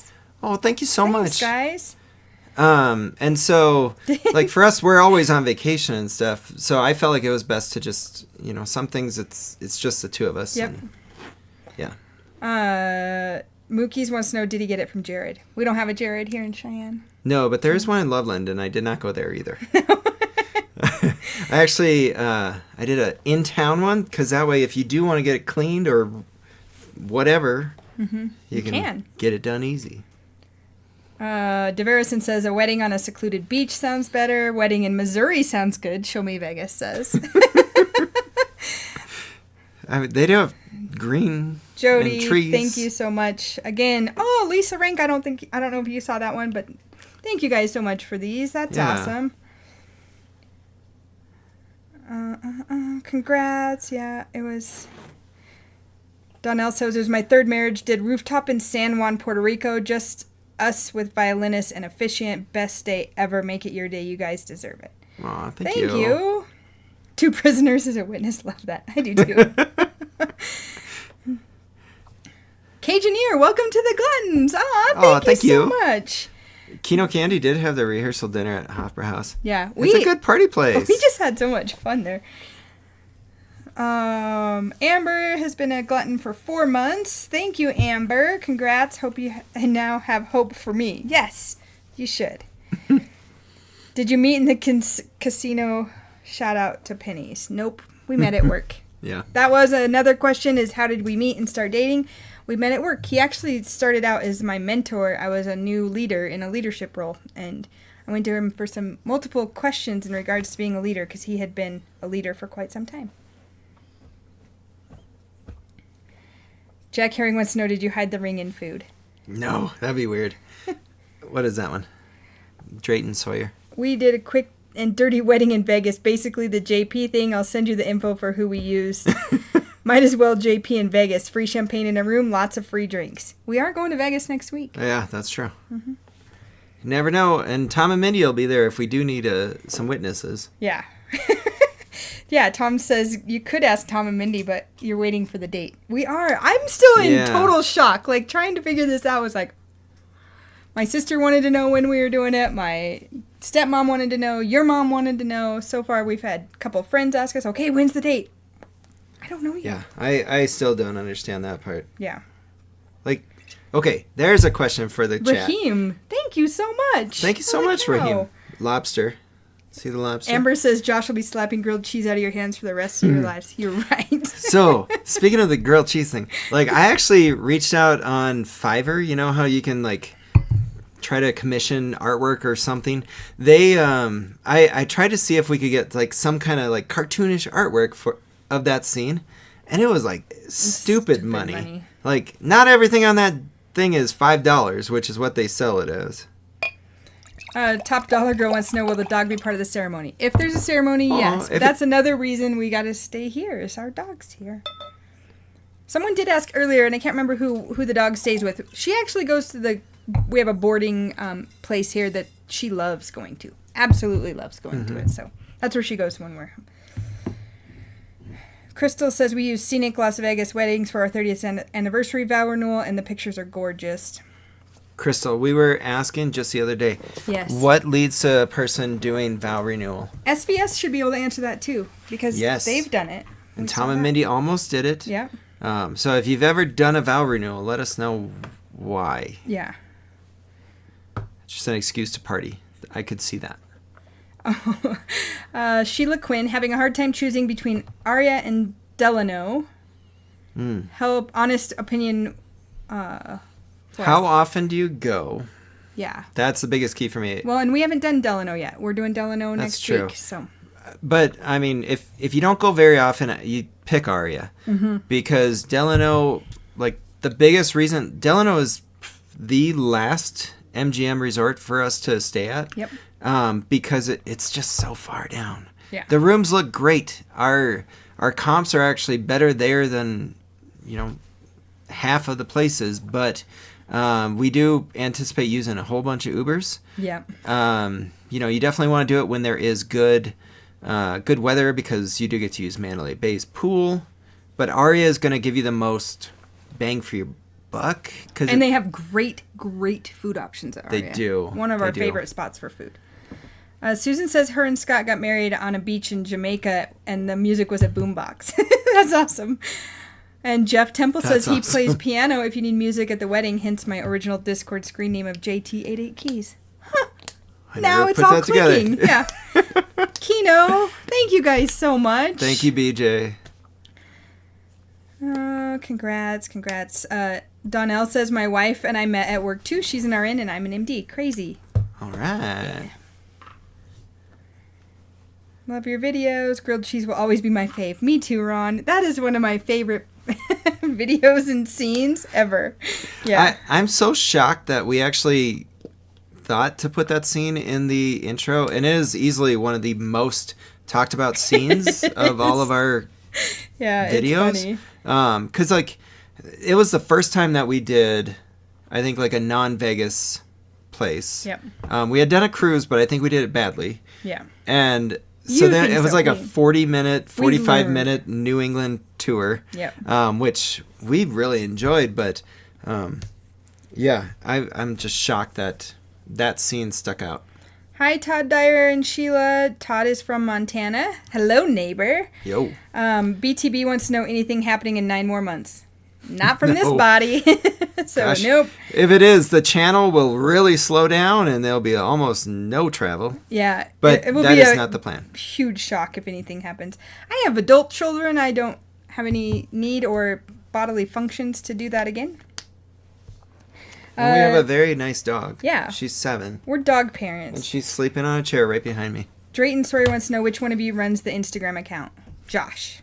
Oh, thank you so much, guys. And so, like, for us, we're always on vacation and stuff. So I felt like it was best to just, some things it's just the 2 of us. Yep. And, yeah. Mookie's wants to know, did he get it from Jared? We don't have a Jared here in Cheyenne. No, but there is one in Loveland, and I did not go there either. I actually, I did a in-town one, because that way if you do want to get it cleaned or whatever, You can get it done easy. DeVerison says a wedding on a secluded beach sounds better. Wedding in Missouri sounds good. Show me Vegas says. I mean, they do have green Jody, and trees. thank you so much again. Oh, Lisa Rank. I don't know if you saw that one, but thank you guys so much for these. That's awesome. Congrats. Yeah, it was. Donnell says it was my third marriage. Did rooftop in San Juan, Puerto Rico. Just us with violinist and officiant. Best day ever. Make it your day. You guys deserve it. Aw, thank you. 2 prisoners as a witness. Love that. I do too. Cajunier, welcome to the Gluttons. Thank you so much. Kino Candy did have the rehearsal dinner at Hofbräu House. Yeah. It's a good party place. We just had so much fun there. Amber has been a glutton for 4 months. Thank you, Amber. Congrats. Hope you now have hope for me. Yes, you should. Did you meet in the casino? Shout out to Pennies. Nope. We met at work. Yeah. That was another question, is how did we meet and start dating? We met at work. He actually started out as my mentor. I was a new leader in a leadership role, and I went to him for some multiple questions in regards to being a leader because he had been a leader for quite some time. Jack Herring wants to know, did you hide the ring in food? No, that'd be weird. What is that one? Drayton Sawyer. We did a quick and dirty wedding in Vegas. Basically the JP thing. I'll send you the info for who we used. Might as well JP in Vegas. Free champagne in a room, lots of free drinks. We are going to Vegas next week. Yeah, that's true. Mm-hmm. You never know. And Tom and Mindy will be there if we do need some witnesses. Yeah. Yeah, Tom says you could ask Tom and Mindy, but you're waiting for the date. We are. I'm still in total shock. Like, trying to figure this out was like, my sister wanted to know when we were doing it. My stepmom wanted to know. Your mom wanted to know. So far, we've had a couple of friends ask us, okay, when's the date? I don't know yet. Yeah, I still don't understand that part. Yeah. Like, okay, there's a question for the chat. Raheem, thank you so much. Thank you so much, Raheem. Lobster. See the lobster? Amber says Josh will be slapping grilled cheese out of your hands for the rest of your lives. You're right. So, speaking of the grilled cheese thing, like, I actually reached out on Fiverr. You know how you can, like, try to commission artwork or something? They, I tried to see if we could get, like, some kind of, like, cartoonish artwork of that scene, and it was, like, stupid money. Like, not everything on that thing is $5, which is what they sell it as. Top Dollar Girl wants to know, will the dog be part of the ceremony? If there's a ceremony, yes. But that's another reason we got to stay here, is our dog's here. Someone did ask earlier, and I can't remember who the dog stays with. She actually goes to we have a boarding place here that she loves going to. Absolutely loves going to it. So that's where she goes when we're... Crystal says we use scenic Las Vegas weddings for our 30th anniversary vow renewal, and the pictures are gorgeous. Crystal, we were asking just the other day, yes, what leads to a person doing vow renewal? SVS should be able to answer that too, because they've done it. And Tom and Mindy almost did it. Yeah. So if you've ever done a vow renewal, let us know why. Yeah. Just an excuse to party. I could see that. Sheila Quinn, having a hard time choosing between Aria and Delano. Help, honest opinion. How often do you go? Yeah. That's the biggest key for me. Well, and we haven't done Delano yet. We're doing Delano next week. So. But, I mean, if you don't go very often, you pick Aria. Because Delano, like, the biggest reason... Delano is the last MGM resort for us to stay at. Yep. Because it's just so far down. Yeah. The rooms look great. Our comps are actually better there than, half of the places, but... we do anticipate using a whole bunch of Ubers. Yeah. You definitely want to do it when there is good weather, because you do get to use Mandalay Bay's pool. But Aria is going to give you the most bang for your buck. And they have great food options at Aria. They do. One of our favorite spots for food. Susan says her and Scott got married on a beach in Jamaica, and the music was a boombox. That's awesome. And Jeff Temple says he plays piano if you need music at the wedding, hence my original Discord screen name of JT88 Keys. Huh. Now it's all clicking. Yeah. Kino, thank you guys so much. Thank you, BJ. Oh, congrats. Donnell says my wife and I met at work too. She's an RN and I'm an MD. Crazy. All right. Yeah. Love your videos. Grilled cheese will always be my fave. Me too, Ron. That is one of my favorite videos and scenes ever. Yeah. I'm so shocked that we actually thought to put that scene in the intro, and it is easily one of the most talked about scenes of all of our videos. It's funny. Because like it was the first time that we did, I think, like a non-Vegas place. Yep. We had done a cruise, but I think we did it badly. Yeah. And so then it was like a 45-minute New England tour. Yep. Which we really enjoyed, but yeah, I'm just shocked that that scene stuck out. Hi, Todd Dyer and Sheila. Todd is from Montana. Hello, neighbor. Yo. BTB wants to know anything happening in 9 more months. Not from this body. So, Gosh, nope. If it is, the channel will really slow down and there'll be almost no travel. Yeah. But it will that be is not the plan. Huge shock if anything happens. I have adult children. I don't have any need or bodily functions to do that again. And we have a very nice dog. Yeah. She's 7. We're dog parents. And she's sleeping on a chair right behind me. Drayton Sawyer wants to know which one of you runs the Instagram account. Josh.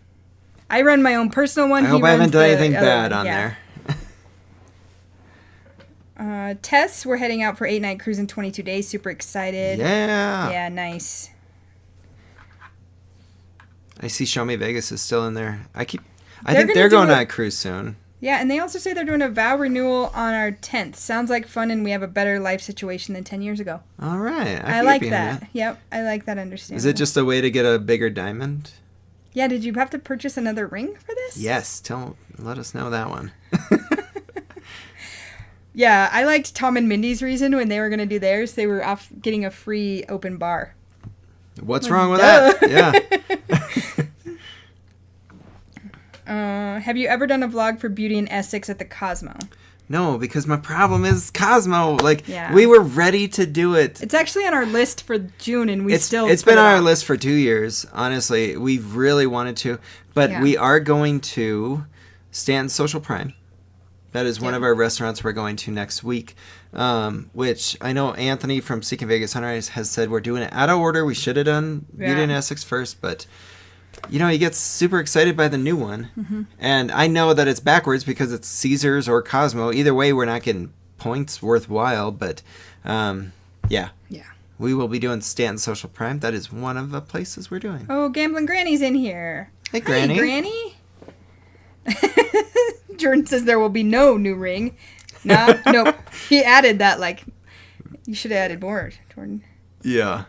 I run my own personal one. I hope I haven't done anything bad on there. Tess, we're heading out for 8-night cruise in 22 days. Super excited. Yeah. Yeah, nice. I see Show Me Vegas is still in there. I think They're they're going on a cruise soon. Yeah, and they also say they're doing a vow renewal on our 10th. Sounds like fun, and we have a better life situation than 10 years ago. All right. I like that. Yep, I like that understanding. Is it just a way to get a bigger diamond? Yeah, did you have to purchase another ring for this? Yes. Let us know that one. Yeah, I liked Tom and Mindy's reason when they were going to do theirs. They were off getting a free open bar. What's wrong with that? Yeah. Have you ever done a vlog for beauty in Essex at the Cosmo? No, because my problem is Cosmo. Like, Yeah. we were ready to do it. It's actually on our list for June, and It's been on our list for 2 years. Honestly, we really wanted to, but we are going to Stanton's Social Prime. That is one of our restaurants we're going to next week, which I know Anthony from Seeking Vegas Sunrise has said we're doing it out of order. We should have done Beauty in Essex first, but you know, he gets super excited by the new one. Mm-hmm. And I know that it's backwards because it's Caesars or Cosmo. Either way, we're not getting points worthwhile, but yeah. We will be doing Stanton Social Prime. That is one of the places we're doing. Oh, Gambling Granny's in here. Hey, Granny. Hey, Granny. Jordan says there will be no new ring. Nope. He added that, like, you should have added more, Jordan. Yeah.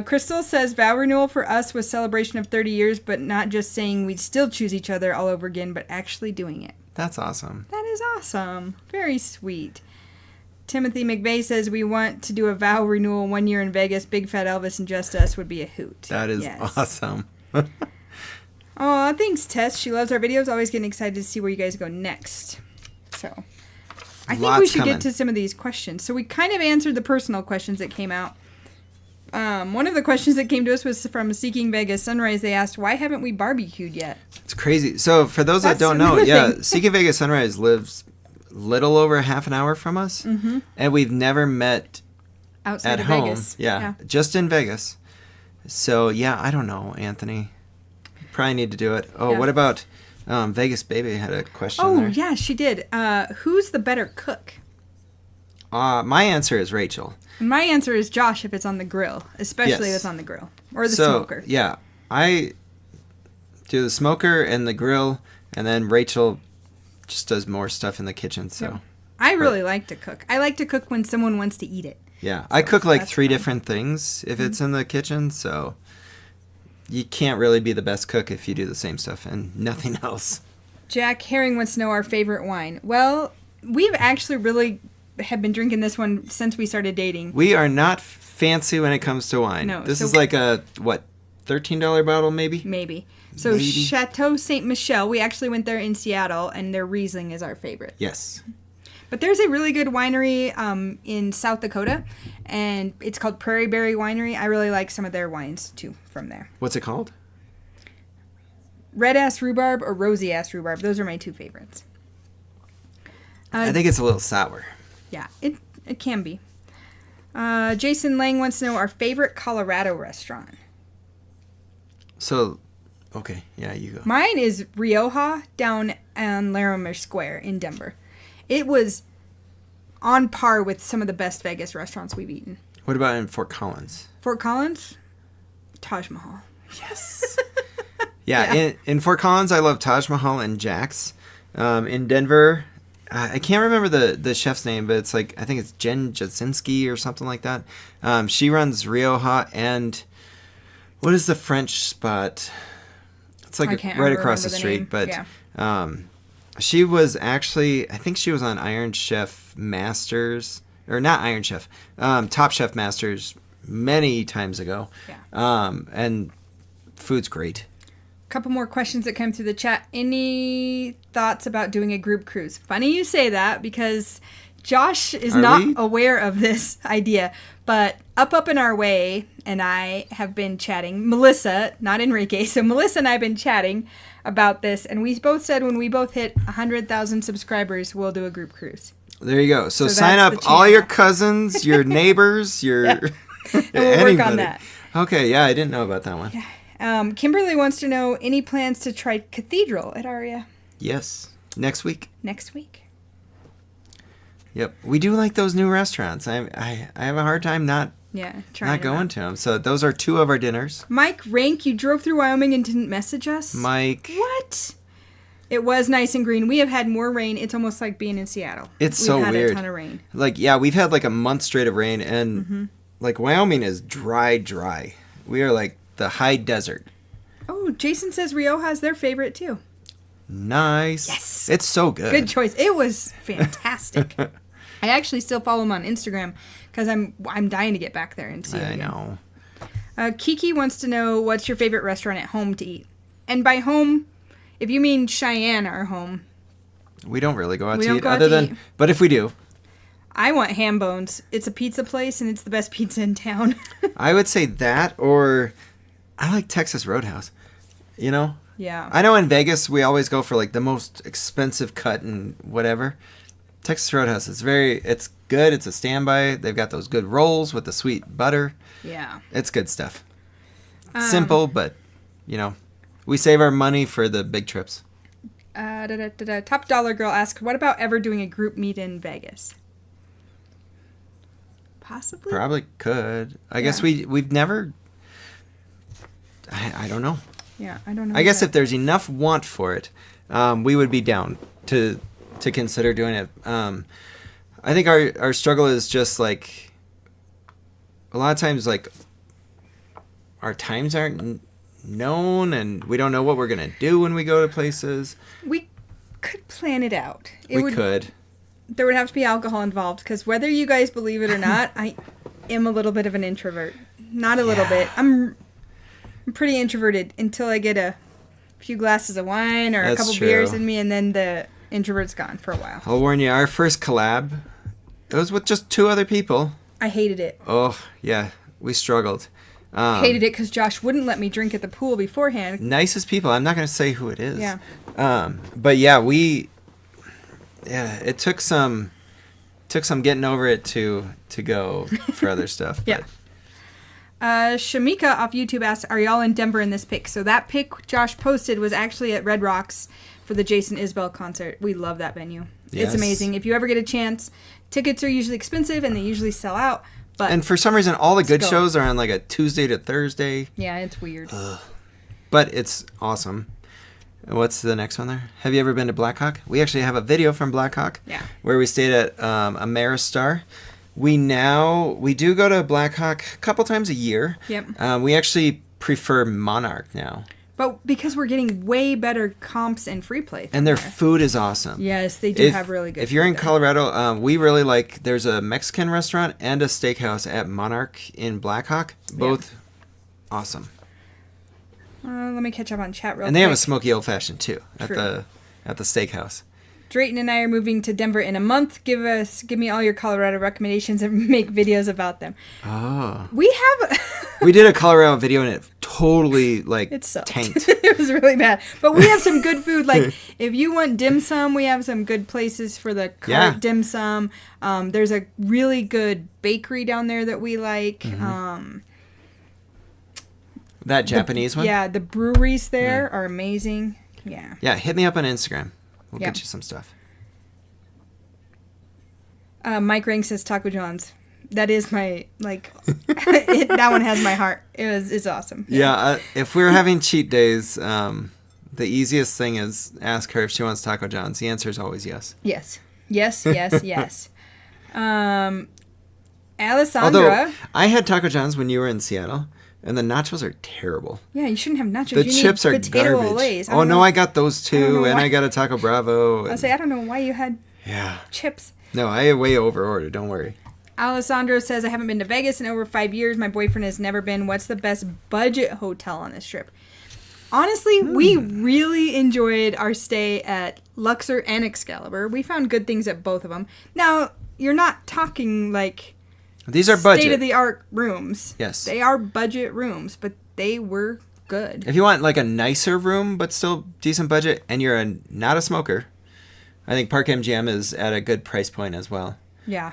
Crystal says vow renewal for us was celebration of 30 years, but not just saying we'd still choose each other all over again, but actually doing it. That's awesome. That is awesome. Very sweet. Timothy McVeigh says we want to do a vow renewal 1 year in Vegas. Big Fat Elvis and Just Us would be a hoot. That is awesome. Oh, thanks, Tess. She loves our videos. Always getting excited to see where you guys go next. So, I think we should get to some of these questions. So we kind of answered the personal questions that came out. One of the questions that came to us was from Seeking Vegas Sunrise. They asked, why haven't we barbecued yet? It's crazy. So for those that don't know, Seeking Vegas Sunrise lives little over half an hour from us. Mm-hmm. And we've never met outside of home. Vegas. Yeah, just in Vegas. So, yeah, I don't know, Anthony. Probably need to do it. Oh, what about Vegas Baby had a question there. Oh, yeah, she did. Who's the better cook? My answer is Rachael. My answer is Josh if it's on the grill, especially if it's on the grill. Or the smoker. Yeah, I do the smoker and the grill, and then Rachael just does more stuff in the kitchen. So yeah. I really like to cook. I like to cook when someone wants to eat it. Yeah, so I cook like 3 different things if it's in the kitchen, so you can't really be the best cook if you do the same stuff and nothing else. Jack Herring wants to know our favorite wine. Well, we've actually really have been drinking this one since we started dating. We are not fancy when it comes to wine. No, this is like a, $13 bottle maybe? Maybe. So Chateau Ste. Michelle, we actually went there in Seattle, and their Riesling is our favorite. Yes. But there's a really good winery in South Dakota, and it's called Prairie Berry Winery. I really like some of their wines, too, from there. What's it called? red ass rhubarb or rosy ass rhubarb. Those are my two favorites. I think it's a little sour. Yeah, it can be. Jason Lang wants to know our favorite Colorado restaurant. So, okay, yeah, you go. Mine is Rioja down on Larimer Square in Denver. It was on par with some of the best Vegas restaurants we've eaten. What about in Fort Collins? Fort Collins? Taj Mahal. Yes. Yeah. In Fort Collins, I love Taj Mahal and Jack's. In Denver, I can't remember the chef's name, but it's like, I think it's Jen Jasinski or something like that. She runs Rioja and what is the French spot? It's like right across the street, name. but Yeah. She was actually, I think she was on Iron Chef Masters, or not Iron Chef, Top Chef Masters many times ago. Yeah. And food's great. Couple more questions that came through the chat. Any thoughts about doing a group cruise? Funny you say that because Josh is not aware of this idea, but Up in Our Way and I have been chatting. Melissa, not Enrique, so Melissa and I have been chatting about this, and we both said when we both hit 100,000 subscribers, we'll do a group cruise. There you go. So sign up all your cousins, your neighbors, your and we'll work on that. Okay, yeah, I didn't know about that one. Yeah. Kimberly wants to know any plans to try Cathedral at Aria. Yes, next week. Next week. Yep, we do like those new restaurants. I have a hard time not going to them. So those are two of our dinners. Mike Rank, you drove through Wyoming and didn't message us? Mike. What? It was nice and green. We have had more rain. It's almost like being in Seattle. It's so weird. We've had a ton of rain. Like, yeah, we've had like a month straight of rain, and like Wyoming is dry. We are like the high desert. Oh, Jason says Rioja is their favorite too. Nice. Yes. It's so good. Good choice. It was fantastic. I actually still follow him on Instagram because I'm dying to get back there and see him. I know. Kiki wants to know what's your favorite restaurant at home to eat. And by home, if you mean Cheyenne, our home. We don't really go out to eat but if we do. I want Ham Bones. It's a pizza place and it's the best pizza in town. I would say that, or I like Texas Roadhouse. You know? Yeah. I know in Vegas we always go for like the most expensive cut and whatever. Texas Roadhouse, it's good. It's a standby. They've got those good rolls with the sweet butter. Yeah. It's good stuff. Simple, but, you know, we save our money for the big trips. Top Dollar Girl asks, what about ever doing a group meet in Vegas? Possibly. Probably could. I guess we've never... I don't know. Yeah, I don't know. I guess if there's enough want for it, we would be down to consider doing it. I think our struggle is just like a lot of times like our times aren't known and we don't know what we're gonna do when we go to places. We could plan it out. We could. There would have to be alcohol involved because whether you guys believe it or not, I am a little bit of an introvert. Not a little bit. I'm pretty introverted until I get a few glasses of wine or a couple beers in me, and then the introvert's gone for a while. I'll warn you, our first collab, it was with just 2 other people. I hated it. Oh, yeah. We struggled. Hated it because Josh wouldn't let me drink at the pool beforehand. Nicest people. I'm not going to say who it is. Yeah. But yeah, it took some getting over it to go for other stuff. Yeah. Shamika off YouTube asks, are y'all in Denver in this pic? So that pic Josh posted was actually at Red Rocks for the Jason Isbell concert. We love that venue. Yes. It's amazing. If you ever get a chance, tickets are usually expensive and they usually sell out. And for some reason, all the good shows are on like a Tuesday to Thursday. Yeah, it's weird. But it's awesome. What's the next one there? Have you ever been to Blackhawk? We actually have a video from Blackhawk. Yeah. Where we stayed at Ameristar. We do go to Blackhawk a couple times a year. Yep. We actually prefer Monarch now. But because we're getting way better comps and free play. And their food is awesome. Yes, they do have really good If you're in there. Colorado, we really like, there's a Mexican restaurant and a steakhouse at Monarch in Blackhawk. Both awesome. Let me catch up on chat real quick. And they have a smoky old fashioned too at the steakhouse. Drayton and I are moving to Denver in a month. Give me all your Colorado recommendations and make videos about them. Oh. We have We did a Colorado video and it totally It sucked. tanked. It was really bad. But we have some good food. Like, if you want dim sum, we have some good places for the cart dim sum. There's a really good bakery down there that we like. That Japanese one? Yeah, the breweries there are amazing. Yeah. Yeah, hit me up on Instagram. We'll get you some stuff. Mike Rank says Taco John's. That is my, like, that one has my heart. It's awesome. Yeah, if we're having cheat days, the easiest thing is ask her if she wants Taco John's. The answer is always yes. Yes. Yes, yes, yes. Alessandra. Although, I had Taco John's when you were in Seattle, and the nachos are terrible. Yeah, you shouldn't have nachos. The chips are garbage. Olays. Oh, no, I got those too, and I got a Taco Bravo. I don't know why you had Yeah. chips. No, I way over-ordered. Don't worry. Alessandro says, I haven't been to Vegas in over 5 years. My boyfriend has never been. What's the best budget hotel on this trip? Honestly, we really enjoyed our stay at Luxor and Excalibur. We found good things at both of them. Now, you're not talking like These are budget. state-of-the-art rooms. Yes. They are budget rooms, but they were good. If you want like a nicer room, but still decent budget, and you're not a smoker, I think Park MGM is at a good price point as well. Yeah.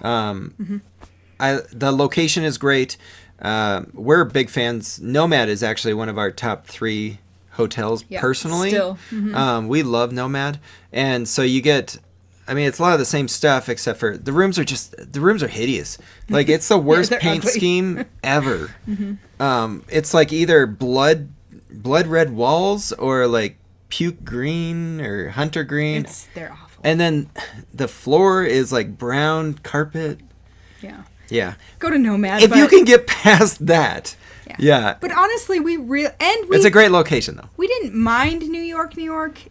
The location is great. We're big fans. Nomad is actually one of our top 3 hotels personally. Still. We love Nomad. And so you get, I mean, it's a lot of the same stuff except for the rooms are hideous. Like, it's the worst paint ugly. scheme ever. It's like either blood red walls or like puke green or hunter green. They're awful. And then the floor is like brown carpet. Yeah. Yeah. Go to Nomad. If you can get past that. Yeah. But honestly, it's a great location though. We didn't mind New York.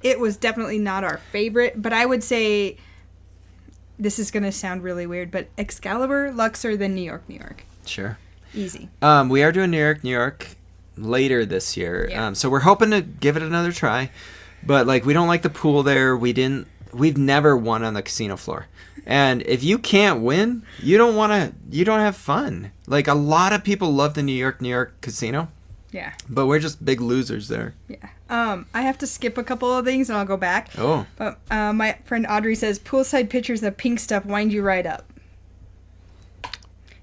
It was definitely not our favorite, but I would say, this is going to sound really weird, but Excalibur, Luxor, then New York. Sure. Easy. We are doing New York later this year. Yeah. So we're hoping to give it another try. But like, we don't like the pool there. We've never won on the casino floor. And if you can't win, you don't have fun. Like, a lot of people love the New York casino. Yeah. But we're just big losers there. Yeah. I have to skip a couple of things and I'll go back. Oh. But my friend Audrey says, poolside pictures of pink stuff wind you right up.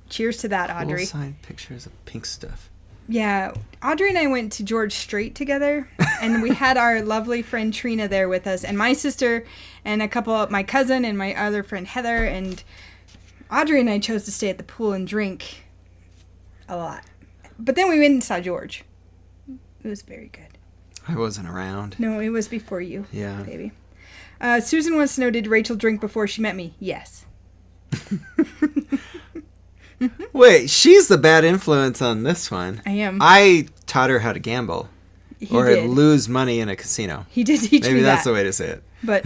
Cheers to that, Audrey. Poolside pictures of pink stuff. Yeah, Audrey and I went to George Strait together, and we had our lovely friend Trina there with us, and my sister, and my cousin, and my other friend Heather, and Audrey and I chose to stay at the pool and drink a lot. But then we went and saw George. It was very good. I wasn't around. No, it was before you, yeah, baby. Susan wants to know, did Rachel drink before she met me? Yes. Wait, she's the bad influence on this one. I am. I taught her how to gamble. He did. Lose money in a casino. He did teach me that. Maybe that's the way to say it. But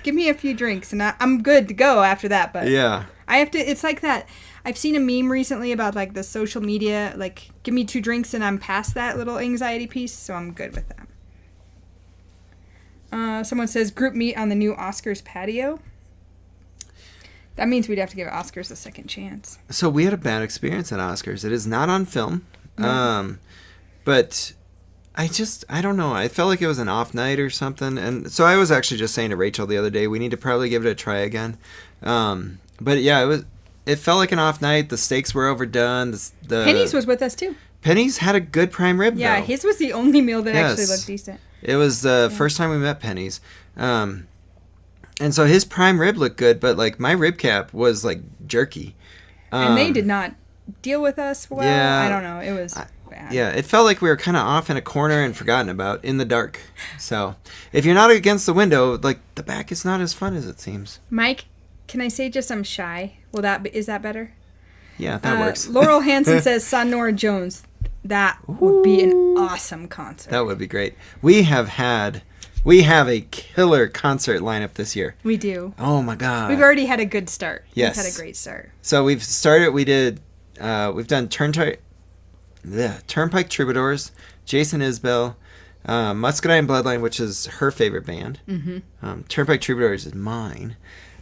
give me a few drinks and I'm good to go after that. But yeah, I have to, it's like that. I've seen a meme recently about like the social media, like give me 2 drinks and I'm past that little anxiety piece. So I'm good with that. Someone says group meet on the new Oscars patio. That means we'd have to give Oscars a second chance. So we had a bad experience at Oscars. It is not on film. No. But I don't know. I felt like it was an off night or something. And so I was actually just saying to Rachel the other day, we need to probably give it a try again. But yeah, it felt like an off night. The steaks were overdone. Penny's was with us too. Penny's had a good prime rib, Yeah, though. his was the only meal that actually looked decent. It was the first time we met Penny's. And so his prime rib looked good, but like my rib cap was like jerky. And they did not deal with us well. Yeah, I don't know. It was bad. Yeah, it felt like we were kind of off in a corner and forgotten about in the dark. So if you're not against the window, like the back is not as fun as it seems. Mike, can I say just I'm shy? Is that better? Yeah, that works. Laurel Hansen says Sonora Jones. That would be an awesome concert. That would be great. We have a killer concert lineup this year. We do. Oh my God. We've already had a good start. Yes. We've had a great start. So we've done Turnpike Troubadours, Jason Isbell, Muscadine Bloodline, which is her favorite band. Mm-hmm. Turnpike Troubadours is mine.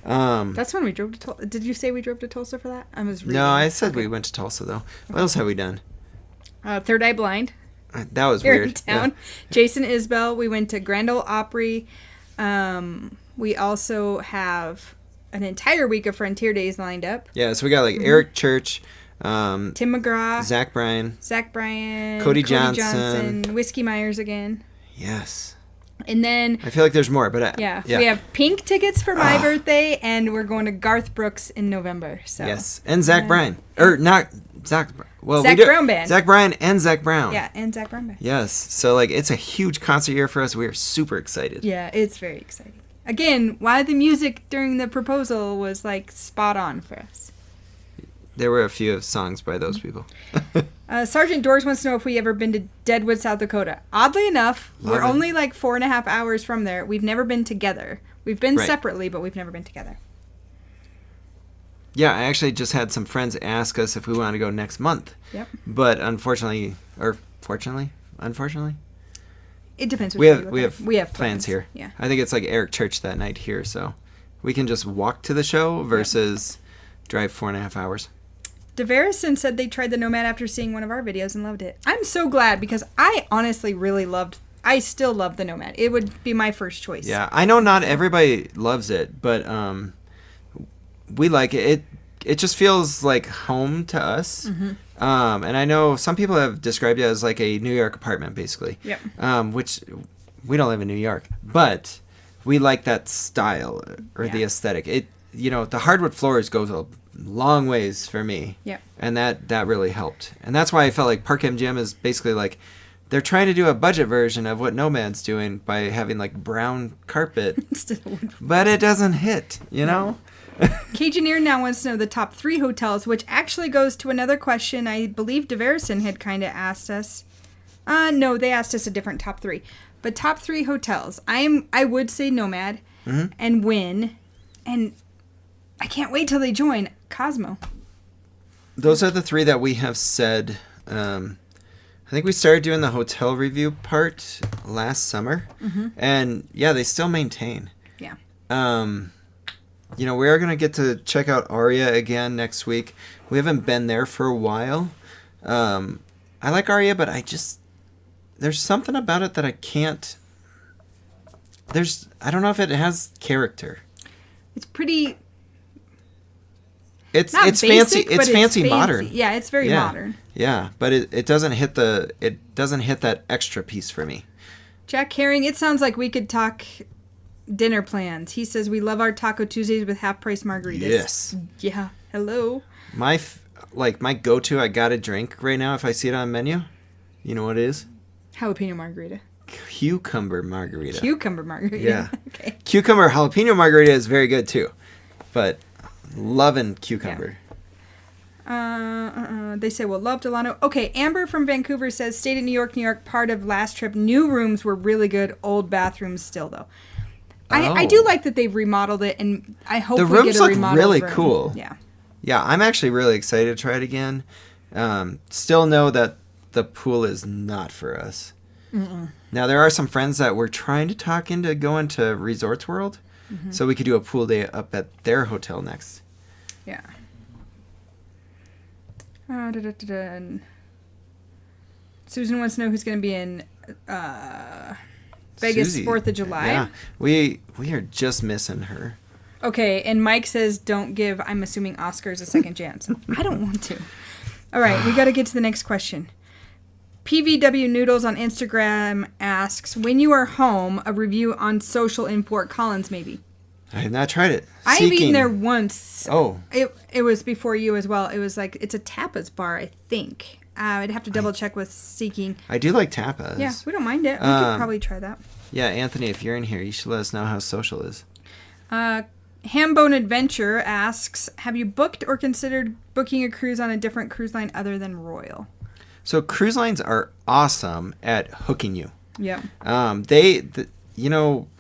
That's when we drove to Tulsa. Did you say we drove to Tulsa for that? I was reading. No, I said we went to Tulsa, though. What else have we done? Third Eye Blind. That was Here weird. in town. Yeah. Jason Isbell. We went to Grand Ole Opry. We also have an entire week of Frontier Days lined up. Yeah, so we got like Eric Church, Tim McGraw, Zach Bryan, Cody Johnson, Whiskey Myers again. Yes. And then I feel like there's more, but we have pink tickets for my birthday, and we're going to Garth Brooks in November. So yes, and Zach Bryan, or not Zach. Well, Zach Brown Band. Zach Bryan and Zach Brown. Yeah, and Zach Brown Band. Yes, so like it's a huge concert year for us. We are super excited. Yeah, it's very exciting. Again, why the music during the proposal was like spot on for us. There were a few songs by those people. Sergeant Doors wants to know if we ever been to Deadwood, South Dakota. Oddly enough, we're only like 4.5 hours from there. We've never been together. We've been separately, but we've never been together. Yeah, I actually just had some friends ask us if we wanted to go next month. Yep. But unfortunately, it depends. We have plans here. Yeah. I think it's like Eric Church that night here, so we can just walk to the show versus drive 4.5 hours. DeVerison said they tried the Nomad after seeing one of our videos and loved it. I'm so glad because I honestly really I still love the Nomad. It would be my first choice. Yeah, I know not everybody loves it, but we like it. It just feels like home to us. Mm-hmm. And I know some people have described it as like a New York apartment, basically. Yep. Which we don't live in New York, but we like that style or the aesthetic. The hardwood floors goes a long ways for me. Yeah. And that really helped. And that's why I felt like Park MGM is basically like they're trying to do a budget version of what Nomad's doing by having like brown carpet. But it doesn't hit, you know? Cajunir now wants to know the top 3 hotels, which actually goes to another question I believe DeVerison had kind of asked us. No, they asked us a different top 3. But top 3 hotels. I would say Nomad and Wynn. And I can't wait till they join Cosmo. Those are the 3 that we have said. I think we started doing the hotel review part last summer. Mm-hmm. And yeah, they still maintain. Yeah. We are going to get to check out Aria again next week. We haven't been there for a while. I like Aria, but there's something about it that I can't. I don't know if it has character. It's pretty. It's basic, fancy. It's but fancy modern. Yeah, it's very modern. Yeah, but it doesn't hit that extra piece for me. Jack Herring, it sounds like we could talk dinner plans. He says we love our Taco Tuesdays with half-price margaritas. Yes. Yeah. Hello. My go-to, I got a drink right now if I see it on a menu. You know what it is? Jalapeno margarita. Cucumber margarita. Cucumber margarita. Yeah. Okay. Cucumber jalapeno margarita is very good too, but loving cucumber. Yeah. They say, well, love Delano. Okay, Amber from Vancouver says, stayed in New York, part of last trip. New rooms were really good. Old bathrooms still, though. I do like that they've remodeled it, and I hope the we rooms get a look remodeled really room. Cool. Yeah. Yeah, I'm actually really excited to try it again. Still know that the pool is not for us. Mm-mm. Now, there are some friends that we're trying to talk into going to Resorts World, so we could do a pool day up at their hotel next. Yeah. Susan wants to know who's going to be in Vegas Susie. 4th of July. Yeah, we are just missing her. Okay, and Mike says don't give, I'm assuming, Oscars a second chance. I don't want to. All right, we got to get to the next question. PVW Noodles on Instagram asks, when you are home, a review on Social in Fort Collins, maybe. I have not tried it. I've eaten there once. Oh. It was before you as well. It was like, it's a tapas bar, I think. I'd have to double check with Seeking. I do like tapas. Yeah, we don't mind it. We could probably try that. Yeah, Anthony, if you're in here, you should let us know how Social is. Hambone Adventure asks, have you booked or considered booking a cruise on a different cruise line other than Royal? So cruise lines are awesome at hooking you. Yeah.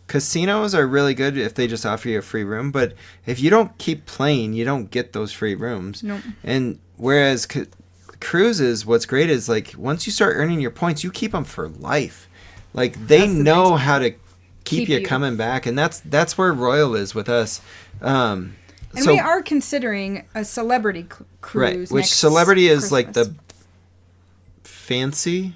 Casinos are really good if they just offer you a free room, but if you don't keep playing, you don't get those free rooms. Nope. And whereas cruises, what's great is like once you start earning your points, you keep them for life. Like they know how to keep you coming back. And that's where Royal is with us. And we are considering a celebrity cruise. Right, which celebrity is Christmas. Like the fancy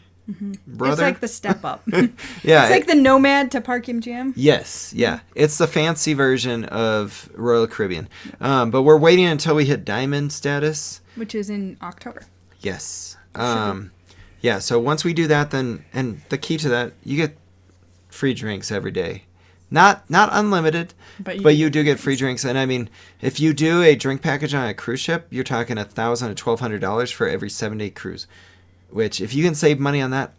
brother. It's like the step up. Yeah, it's like the Nomad to Park Jam. Yes, yeah, it's the fancy version of Royal Caribbean. But we're waiting until we hit diamond status, which is in October. Yes. Yeah. So once we do that, then and the key to that, you get free drinks every day. Not unlimited, but you do get free drinks. And I mean, if you do a drink package on a cruise ship, you're talking $1,000 to $1,200 for every 7-day cruise. Which, if you can save money on that,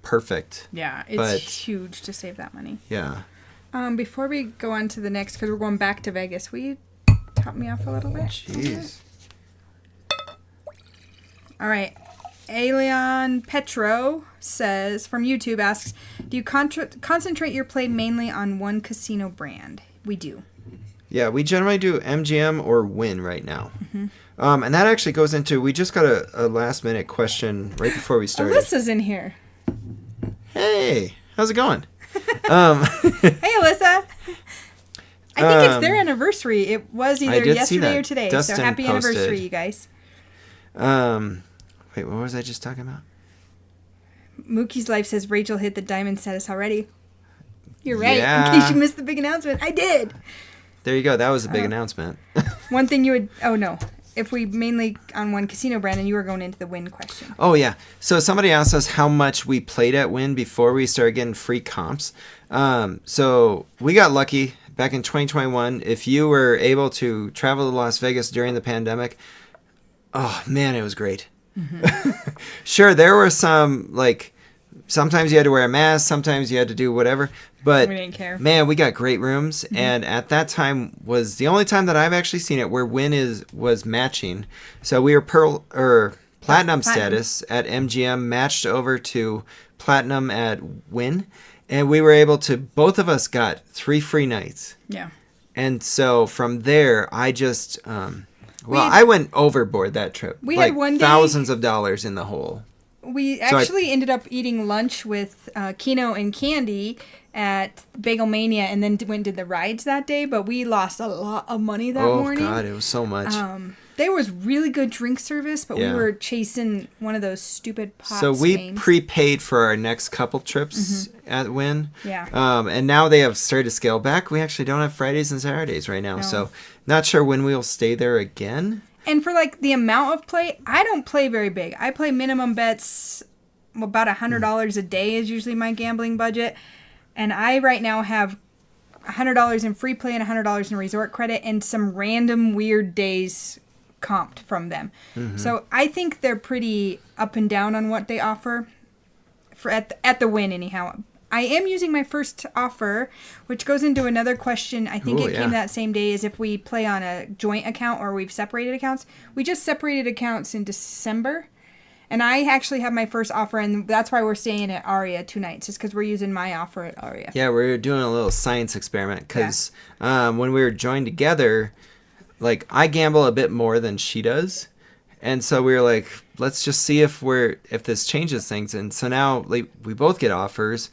perfect. Yeah, it's huge to save that money. Yeah. Before we go on to the next, because we're going back to Vegas, will you top me off a little bit? Jeez. All right. Alion Petro says, from YouTube, asks, do you concentrate your play mainly on one casino brand? We do. Yeah, we generally do MGM or Wynn right now. And that actually goes into, we just got a last minute question right before we started. Alyssa's in here. Hey, how's it going? Hey, Alyssa. I think it's their anniversary. It was either yesterday or today. Dustin so happy posted. Anniversary, you guys. Wait, what was I just talking about? Mookie's Life says Rachel hit the diamond status already. You're right. Yeah. In case you missed the big announcement. I did. There you go. That was a big announcement. One thing you would... Oh, no. If we mainly on one casino brand, and you were going into the Wynn question. Oh, yeah. So somebody asked us how much we played at Wynn before we started getting free comps. So we got lucky back in 2021. If you were able to travel to Las Vegas during the pandemic, oh, man, it was great. Sure, there were some, like, sometimes you had to wear a mask, sometimes you had to do whatever, but we didn't care. Man, we got great rooms, and at that time was the only time that I've actually seen it where Wynn was matching. So we were platinum status at MGM, matched over to platinum at Wynn, and we were able to, both of us got 3 free nights. Yeah. And so from there, I just... I went overboard that trip. We had one day, thousands of dollars in the hole. We actually ended up eating lunch with Keno and Candy at Bagel Mania, and then went and did the rides that day. But we lost a lot of money that morning. Oh God, it was so much. There was really good drink service, but we were chasing one of those stupid pots. So we prepaid for our next couple trips at Wynn. Yeah. And now they have started to scale back. We actually don't have Fridays and Saturdays right now. No. So not sure when we'll stay there again. And for like the amount of play, I don't play very big. I play minimum bets. About $100 a day is usually my gambling budget. And I right now have $100 in free play and $100 in resort credit and some random weird days comped from them. So I think they're pretty up and down on what they offer for at the Wynn anyhow. I am using my first offer, which goes into another question. I think came that same day, is if we play on a joint account or we've separated accounts. We just separated accounts in December. And I actually have my first offer, and that's why we're staying at Aria 2 nights, is because we're using my offer at Aria. Yeah, we're doing a little science experiment, because when we were joined together, like, I gamble a bit more than she does. And so we were like, let's just see if this changes things. And so now, like, we both get offers.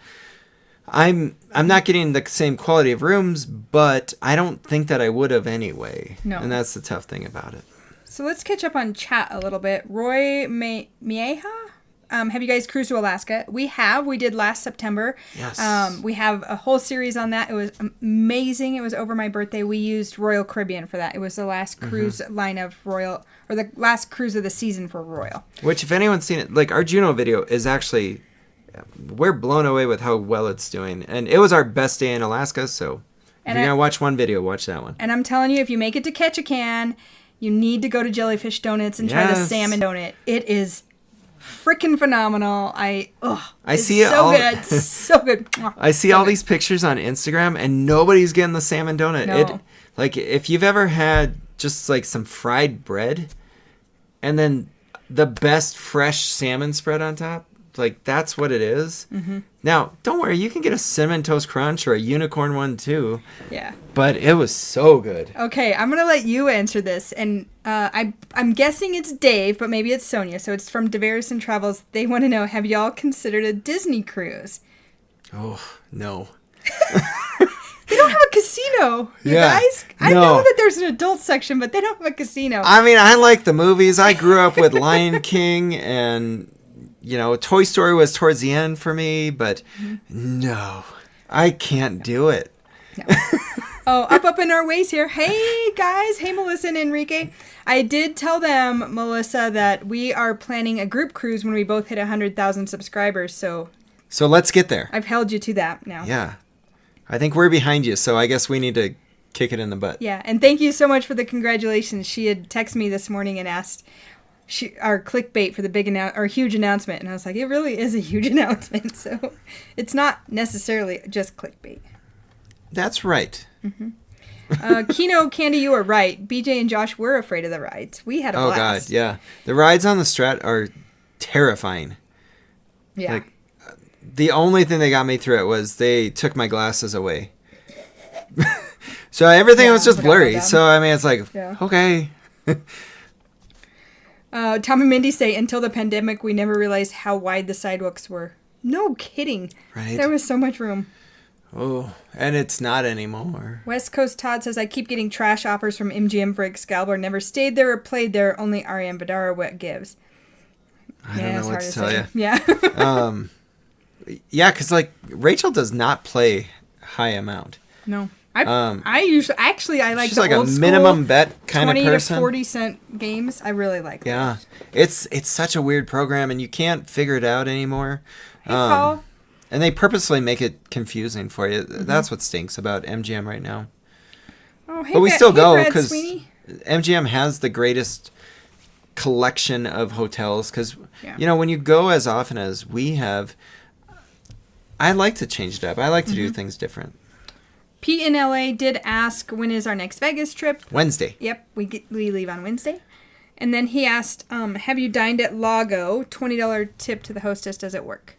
I'm not getting the same quality of rooms, but I don't think that I would have anyway. No. And that's the tough thing about it. So let's catch up on chat a little bit. Roy Mieja? Have you guys cruised to Alaska? We have. We did last September. Yes. We have a whole series on that. It was amazing. It was over my birthday. We used Royal Caribbean for that. It was the last cruise line of Royal, or the last cruise of the season for Royal. Which, if anyone's seen it, like, our Juno video is actually, we're blown away with how well it's doing. And it was our best day in Alaska, so if you're going to watch one video, watch that one. And I'm telling you, if you make it to Ketchikan, you need to go to Jellyfish Donuts and try the salmon donut. It is freaking phenomenal. I see it so good. So good. I see all these pictures on Instagram, and nobody's getting the salmon donut. No. Like, if you've ever had just like some fried bread and then the best fresh salmon spread on top, like, that's what it is. Now, don't worry, you can get a Cinnamon Toast Crunch or a unicorn one too. Yeah. But it was so good. Okay, I'm going to let you answer this. And I'm guessing it's Dave, but maybe it's Sonia. So it's from Deveris Travels. They want to know, have y'all considered a Disney cruise? Oh, no. They don't have a casino, you guys. I know that there's an adult section, but they don't have a casino. I mean, I like the movies. I grew up with Lion King, and, Toy Story was towards the end for me, but no, I can't do it. No. Oh, up in our ways here. Hey, guys. Hey, Melissa and Enrique. I did tell them, Melissa, that we are planning a group cruise when we both hit 100,000 subscribers, so let's get there. I've held you to that now. Yeah. I think we're behind you, so I guess we need to kick it in the butt. Yeah, and thank you so much for the congratulations. She had texted me this morning and asked our clickbait for the huge announcement, and I was like, it really is a huge announcement, so it's not necessarily just clickbait. That's right. Mm-hmm. Kino, Candy, you are right. BJ and Josh were afraid of the rides. We had a blast. Oh, God, yeah. The rides on the Strat are terrifying. Yeah. Like, the only thing that got me through it was they took my glasses away. So everything was just blurry. So, I mean, it's like, okay. Tom and Mindy say, until the pandemic, we never realized how wide the sidewalks were. No kidding. Right. There was so much room. Oh, and it's not anymore. West Coast Todd says, I keep getting trash offers from MGM for Excalibur. Never stayed there or played there. Only Ariane Vidara what gives. I don't know what to tell you. Yeah. Yeah, because, Rachael does not play high amount. No. I usually, I like she's the like old a minimum bet kind of 20 person. 20 to 40 cent games. I really like that. Yeah. It's such a weird program, and you can't figure it out anymore. Hey, Paul. And they purposely make it confusing for you. Mm-hmm. That's what stinks about MGM right now. Oh, hey, but we still go because Sweeney. MGM has the greatest collection of hotels. Because, when you go as often as we have, I like to change it up. I like to do things different. Pete in LA did ask, when is our next Vegas trip? Wednesday. Yep, we leave on Wednesday. And then he asked, have you dined at Lago? $20 tip to the hostess. Does it work?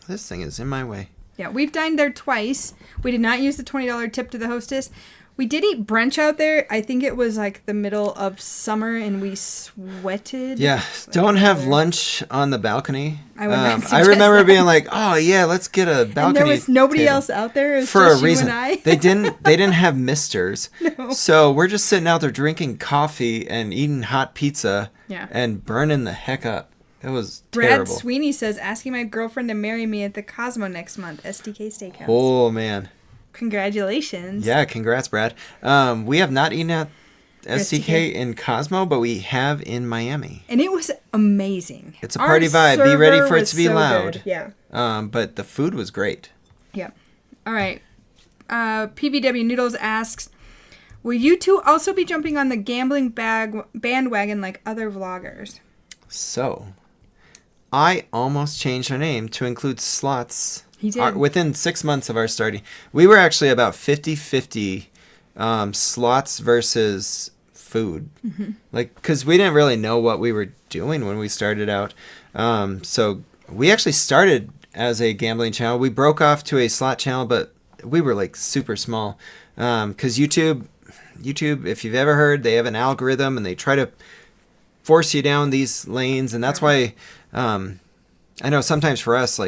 This thing is in my way. Yeah, we've dined there twice. We did not use the $20 tip to the hostess. We did eat brunch out there. I think it was like the middle of summer, and we sweated. Yeah, don't have lunch on the balcony. I would not I remember being like, "Oh yeah, let's get a balcony." And there was nobody table. Else out there. It was for just a reason. You and I. They didn't have misters. No. So we're just sitting out there drinking coffee and eating hot pizza. Yeah. And burning the heck up. It was Brad terrible. Sweeney says, asking my girlfriend to marry me at the Cosmo next month. STK Steakhouse. Oh man. Congratulations. Yeah, congrats, Brad. We have not eaten at STK in Cosmo, but we have in Miami. And it was amazing. It's a party vibe. Be ready for it to be loud. Good. Yeah. But the food was great. Yeah. All right. PVW Noodles asks, will you two also be jumping on the gambling bandwagon like other vloggers? So, I almost changed our name to include slots. He did. Within 6 months of our starting. We were actually about 50-50 slots versus food. Mm-hmm. Because we didn't really know what we were doing when we started out. So we actually started as a gambling channel. We broke off to a slot channel, but we were super small. Because YouTube, if you've ever heard, they have an algorithm and they try to force you down these lanes. And that's why... I know sometimes for us,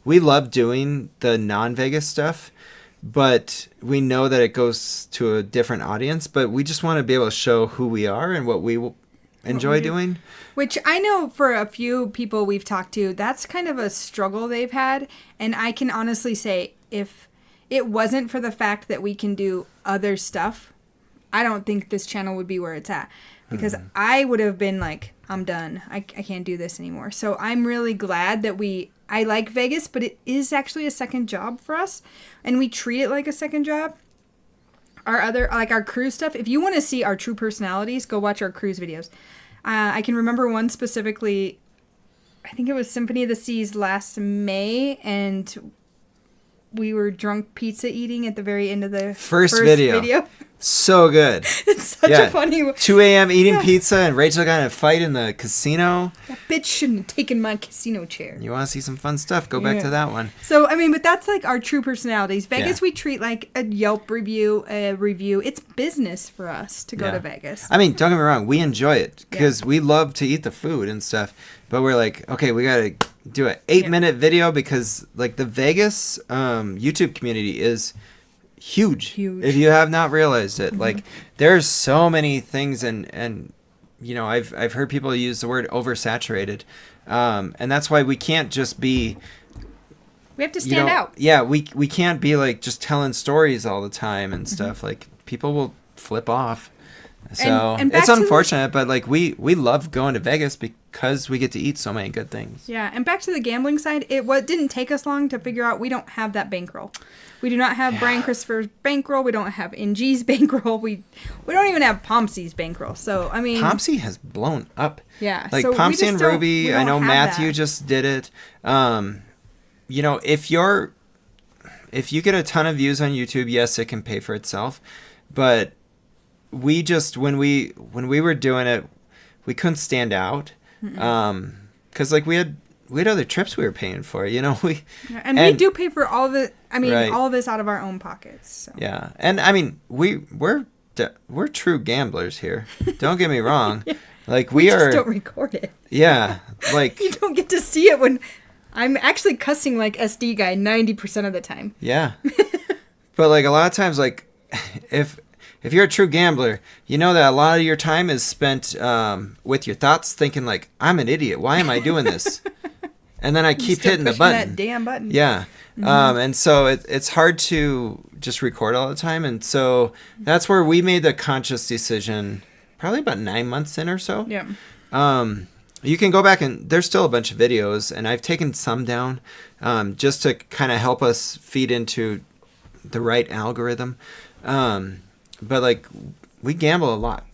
we love doing the non-Vegas stuff, but we know that it goes to a different audience, but we just want to be able to show who we are and what we enjoy doing. Which I know for a few people we've talked to, that's kind of a struggle they've had. And I can honestly say, if it wasn't for the fact that we can do other stuff, I don't think this channel would be where it's at. Because I would have been like, I'm done. I can't do this anymore. So I'm really glad that I like Vegas, but it is actually a second job for us. And we treat it like a second job. Our cruise stuff, if you want to see our true personalities, go watch our cruise videos. I can remember one specifically, I think it was Symphony of the Seas last May, and we were drunk pizza eating at the very end of the first video. So good. It's such a funny... 2 a.m. eating pizza, and Rachel got in a fight in the casino. That bitch shouldn't have taken my casino chair. You want to see some fun stuff, go back to that one. So, but that's our true personalities. Vegas we treat like a Yelp review, It's business for us to go to Vegas. Don't get me wrong. We enjoy it because we love to eat the food and stuff. But we're like, okay, we got to do an 8-minute video because like the Vegas YouTube community is huge. If you have not realized it, like there's so many things and you know, I've heard people use the word oversaturated. And that's why we can't just be, we have to stand out. Yeah, we can't be like just telling stories all the time and stuff. Like people will flip off. So and it's unfortunate, but like we love going to Vegas because we get to eat so many good things. Yeah, and back to the gambling side, it didn't take us long to figure out we don't have that bankroll. We do not have Brian Christopher's bankroll. We don't have NG's bankroll. We don't even have Pomsey's bankroll. So I mean, Pomsey has blown up. Yeah, like so Pomsey and Ruby. I know Matthew that. just did it. You know, if you get a ton of views on YouTube, yes, it can pay for itself, but we just when we were doing it, we couldn't stand out because like we had other trips we were paying for, you know. We do pay for all of it. I mean, all of this out of our own pockets. So. Yeah, and I mean we're true gamblers here. Don't get me wrong. Yeah. Like we just don't record it. Yeah, like you don't get to see it when I'm actually cussing like SD guy 90% of the time. Yeah, but like a lot of times, like if you're a true gambler, you know that a lot of your time is spent with your thoughts thinking like, I'm an idiot. Why am I doing this? And then I keep hitting the button. That damn button. Yeah. And so it's hard to just record all the time. And so that's where we made the conscious decision probably about 9 months in or so. Yeah. You can go back and there's still a bunch of videos and I've taken some down just to kind of help us feed into the right algorithm. But like we gamble a lot,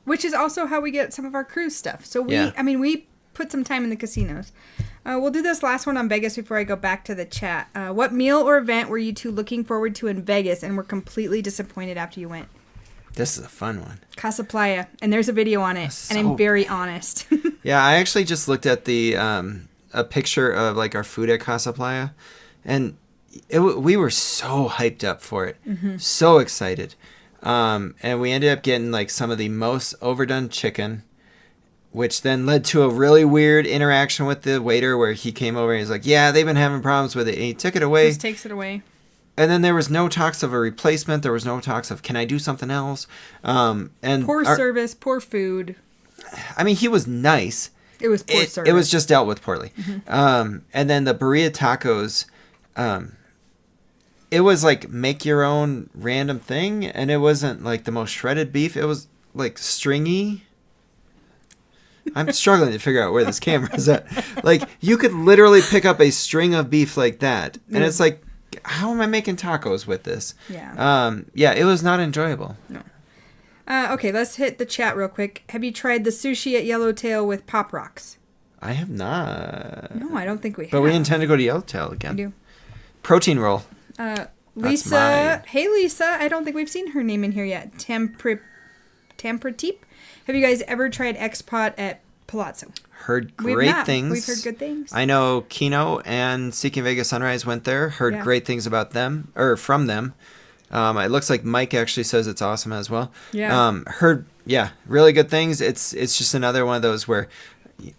which is also how we get some of our cruise stuff. So we put some time in the casinos. We'll do this last one on Vegas before I go back to the chat. What meal or event were you two looking forward to in Vegas and were completely disappointed after you went? This is a fun one. Casa Playa, and there's a video on it, and I'm very honest. Yeah, I actually just looked at the a picture of like our food at Casa Playa, and we were so hyped up for it, so excited, and we ended up getting like some of the most overdone chicken, which then led to a really weird interaction with the waiter where he came over and he's like, yeah, they've been having problems with it, and he took it away. Just takes it away. And then there was no talks of a replacement. There was no talks of, can I do something else? And poor service, poor food. I mean, he was nice. It was poor service. It was just dealt with poorly. And then the burrito tacos, it was like make your own random thing, and it wasn't like the most shredded beef. It was like stringy. I'm struggling to figure out where this camera is at. Like you could literally pick up a string of beef like that, and it's like, how am I making tacos with this? Yeah. It was not enjoyable. No. Okay, let's hit the chat real quick. Have you tried the sushi at Yellowtail with Pop Rocks? I have not. No, I don't think we have. But we intend to go to Yellowtail again. We do. Protein roll. Lisa. Hey, Lisa. I don't think we've seen her name in here yet. Tamprateep. Have you guys ever tried X-Pot at Palazzo? Heard great things. We've heard good things. I know Kino and Seeking Vegas Sunrise went there. Heard great things about them, or from them. It looks like Mike actually says it's awesome as well. Yeah. Heard really good things. It's just another one of those where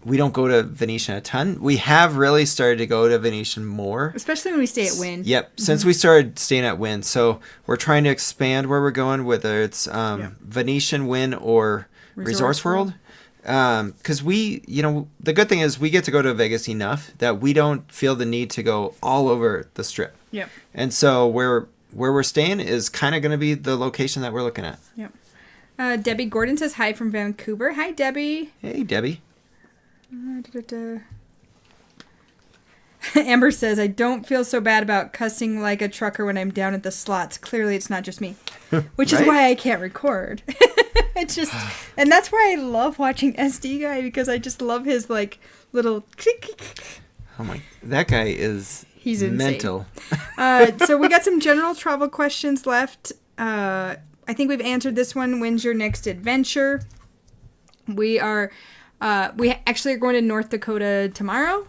we don't go to Venetian a ton. We have really started to go to Venetian more. Especially when we stay at Wynn. Yep. Since we started staying at Wynn. So we're trying to expand where we're going, whether it's Venetian, Wynn, or Resorts World. Because the good thing is we get to go to Vegas enough that we don't feel the need to go all over the strip. Yep. And so where we're staying is kind of going to be the location that we're looking at. Yep. Debbie Gordon says hi from Vancouver. Hi, Debbie. Hey, Debbie. Amber says, I don't feel so bad about cussing like a trucker when I'm down at the slots. Clearly, it's not just me. Which is why I can't record. It's just, and that's why I love watching SD Guy, because I just love his like little Oh my, that guy is He's mental. So we got some general travel questions left. I think we've answered this one. When's your next adventure? We actually are going to North Dakota tomorrow.